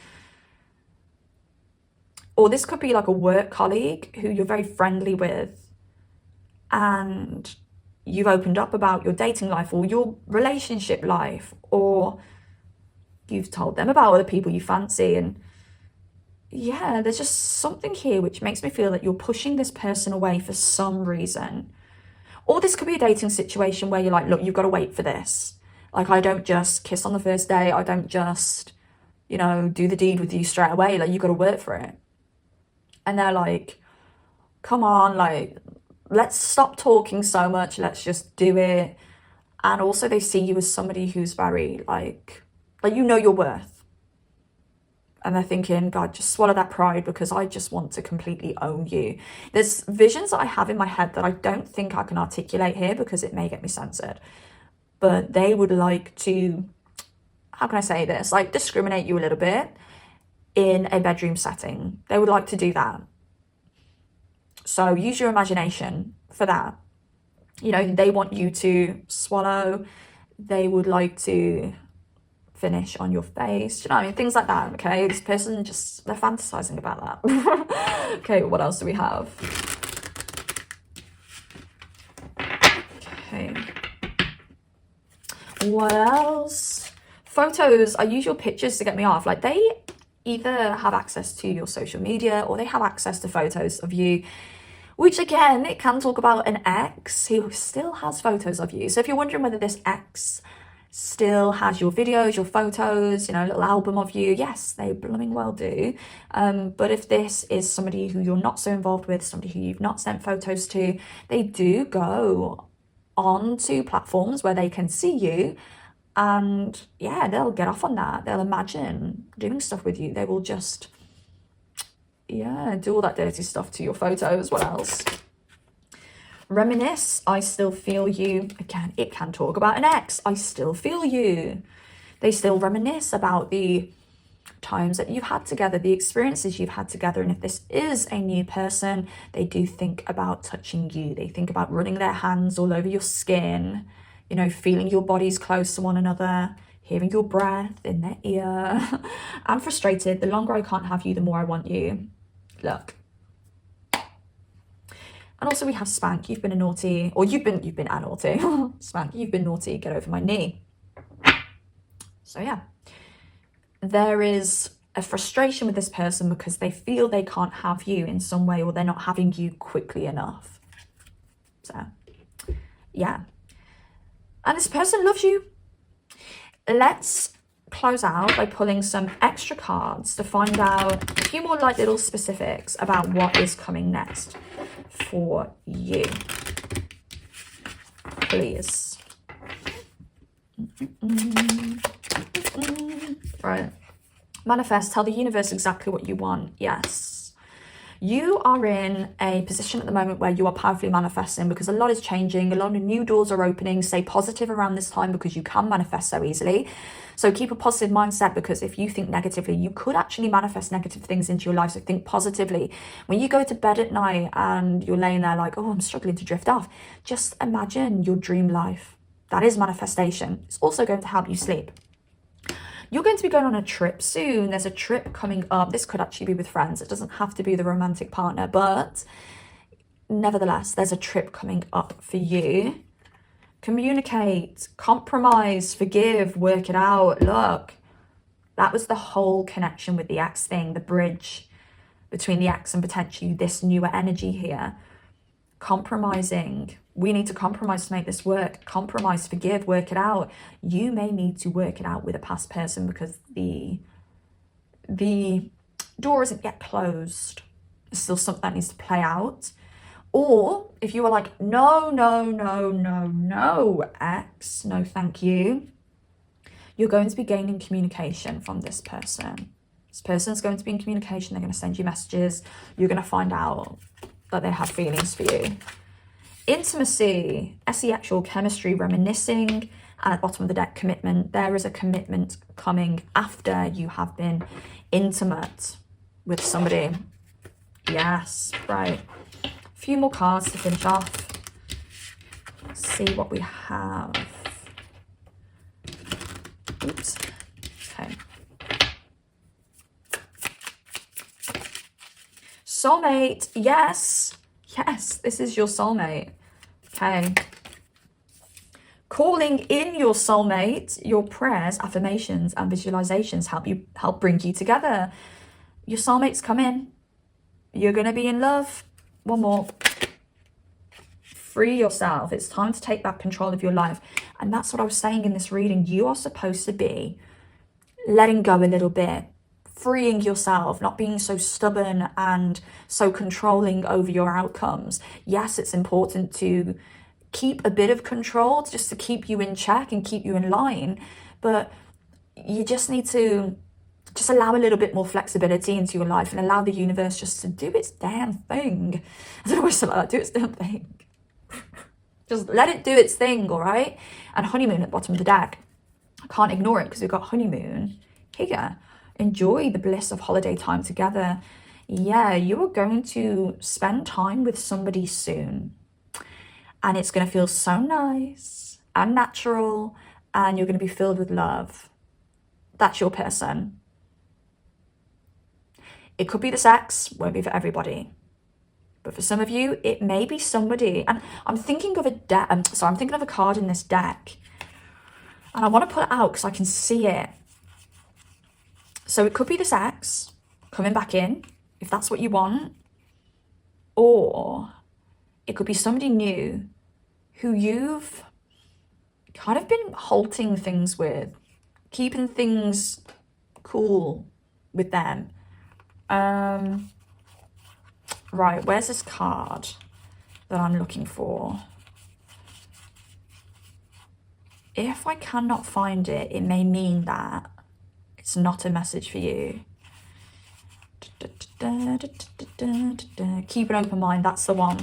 Or this could be like a work colleague who you're very friendly with, and you've opened up about your dating life or your relationship life, or you've told them about other people you fancy. And yeah, there's just something here which makes me feel that you're pushing this person away for some reason. Or this could be a dating situation where you're like, look, you've got to wait for this. Like, I don't just kiss on the first day. I don't just, you know, do the deed with you straight away. Like, you've got to work for it. And they're like, come on, like, let's stop talking so much. Let's just do it. And also they see you as somebody who's very like you know your worth. And they're thinking, God, just swallow that pride, because I just want to completely own you. There's visions that I have in my head that I don't think I can articulate here because it may get me censored. But they would like to, how can I say this? Like, discriminate you a little bit in a bedroom setting. They would like to do that. So use your imagination for that. You know, they want you to swallow. They would like to finish on your face, you know what I mean? Things like that, okay? This person just, they're fantasizing about that. Okay, what else do we have? Okay. What else? Photos. I use your pictures to get me off. Like, they either have access to your social media or they have access to photos of you, which again, it can talk about an ex who still has photos of you. So if you're wondering whether this ex still has your videos, your photos, you know, a little album of you, yes, they blooming well do. But if this is somebody who you're not so involved with, somebody who you've not sent photos to, they do go onto platforms where they can see you, and yeah, they'll get off on that. They'll imagine doing stuff with you. They will just, yeah, do all that dirty stuff to your photos. What else? Reminisce. I still feel you. Again, it can talk about an ex. I still feel you. They still reminisce about the times that you've had together, the experiences you've had together. And if this is a new person, they do think about touching you. They think about running their hands all over your skin, you know, feeling your bodies close to one another, hearing your breath in their ear. I'm frustrated. The longer I can't have you, the more I want you. Look. And also we have Spank. You've been a naughty, or you've been a naughty. Spank, you've been naughty. Get over my knee. So yeah, there is a frustration with this person because they feel they can't have you in some way, or they're not having you quickly enough. So yeah, and this person loves you. Let's close out by pulling some extra cards to find out a few more like little specifics about what is coming next for you, please. Right, manifest. Tell the universe exactly what you want. Yes, you are in a position at the moment where you are powerfully manifesting, because a lot is changing, a lot of new doors are opening. Stay positive around this time because you can manifest so easily. So keep a positive mindset, because if you think negatively, you could actually manifest negative things into your life. So think positively. When you go to bed at night and you're laying there like, oh, I'm struggling to drift off, just imagine your dream life. That is manifestation. It's also going to help you sleep. You're going to be going on a trip soon. There's a trip coming up. This could actually be with friends. It doesn't have to be the romantic partner, but nevertheless, there's a trip coming up for you. Communicate, compromise, forgive, work it out. Look, that was the whole connection with the ex thing, the bridge between the ex and potentially this newer energy here. Compromising. We need to compromise to make this work. Compromise, forgive, work it out. You may need to work it out with a past person because the door isn't yet closed. There's still something that needs to play out. Or if you are like, no, ex, no thank you, you're going to be gaining communication from this person. This person's going to be in communication. They're going to send you messages. You're going to find out that they have feelings for you. Intimacy, actual chemistry, reminiscing, and at the bottom of the deck, commitment. There is a commitment coming after you have been intimate with somebody. Yes, right. A few more cards to finish off. Let's see what we have. Oops. Okay. Soulmate. Yes. Yes, this is your soulmate. Okay. Calling in your soulmate, your prayers, affirmations, and visualizations help bring you together. Your soulmate's come in. You're gonna be in love. One more. Free yourself. It's time to take back control of your life. And that's what I was saying in this reading. You are supposed to be letting go a little bit, freeing yourself, not being so stubborn and so controlling over your outcomes. Yes, it's important to keep a bit of control just to keep you in check and keep you in line, but you just need to just allow a little bit more flexibility into your life and allow the universe just to do its damn thing. I don't know why I said that, do its damn thing. Just let it do its thing, all right? And honeymoon at the bottom of the deck. I can't ignore it because we've got honeymoon here. Enjoy the bliss of holiday time together. Yeah, you are going to spend time with somebody soon. And it's going to feel so nice and natural. And you're going to be filled with love. That's your person. It could be the sex, won't be for everybody. But for some of you, it may be somebody. And I'm thinking of I'm thinking of a card in this deck. And I want to pull it out because I can see it. So it could be the sex coming back in, if that's what you want. Or it could be somebody new who you've kind of been halting things with, keeping things cool with them. Right, where's this card that I'm looking for? If I cannot find it, it may mean that it's not a message for you. Keep an open mind, that's the one.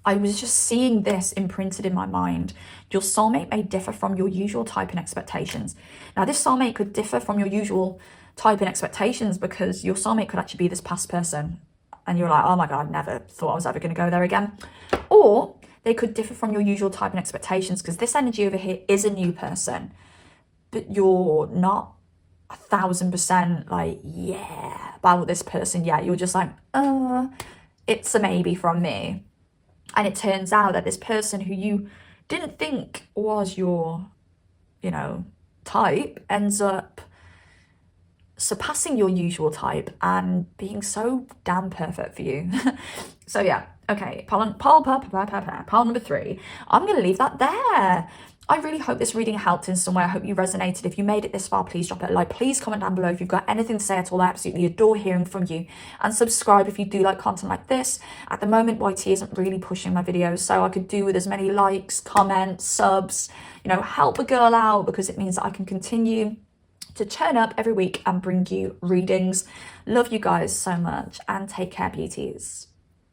I was just seeing this imprinted in my mind. Your soulmate may differ from your usual type and expectations. Now, this soulmate could differ from your usual type and expectations because your soulmate could actually be this past person. And you're like, oh my God, never thought I was ever going to go there again. Or they could differ from your usual type and expectations because this energy over here is a new person. But you're not 1,000% like, yeah, about this person yet. You're just like, it's a maybe from me. And it turns out that this person who you didn't think was your, type ends up surpassing your usual type and being so damn perfect for you. So yeah, okay, pile number 3. I'm going to leave that there. I really hope this reading helped in some way. I hope you resonated. If you made it this far, please drop it a like. Please comment down below if you've got anything to say at all. I absolutely adore hearing from you. And subscribe if you do like content like this. At the moment, YT isn't really pushing my videos, so I could do with as many likes, comments, subs, help a girl out, because it means that I can continue to turn up every week and bring you readings. Love you guys so much, and take care, beauties.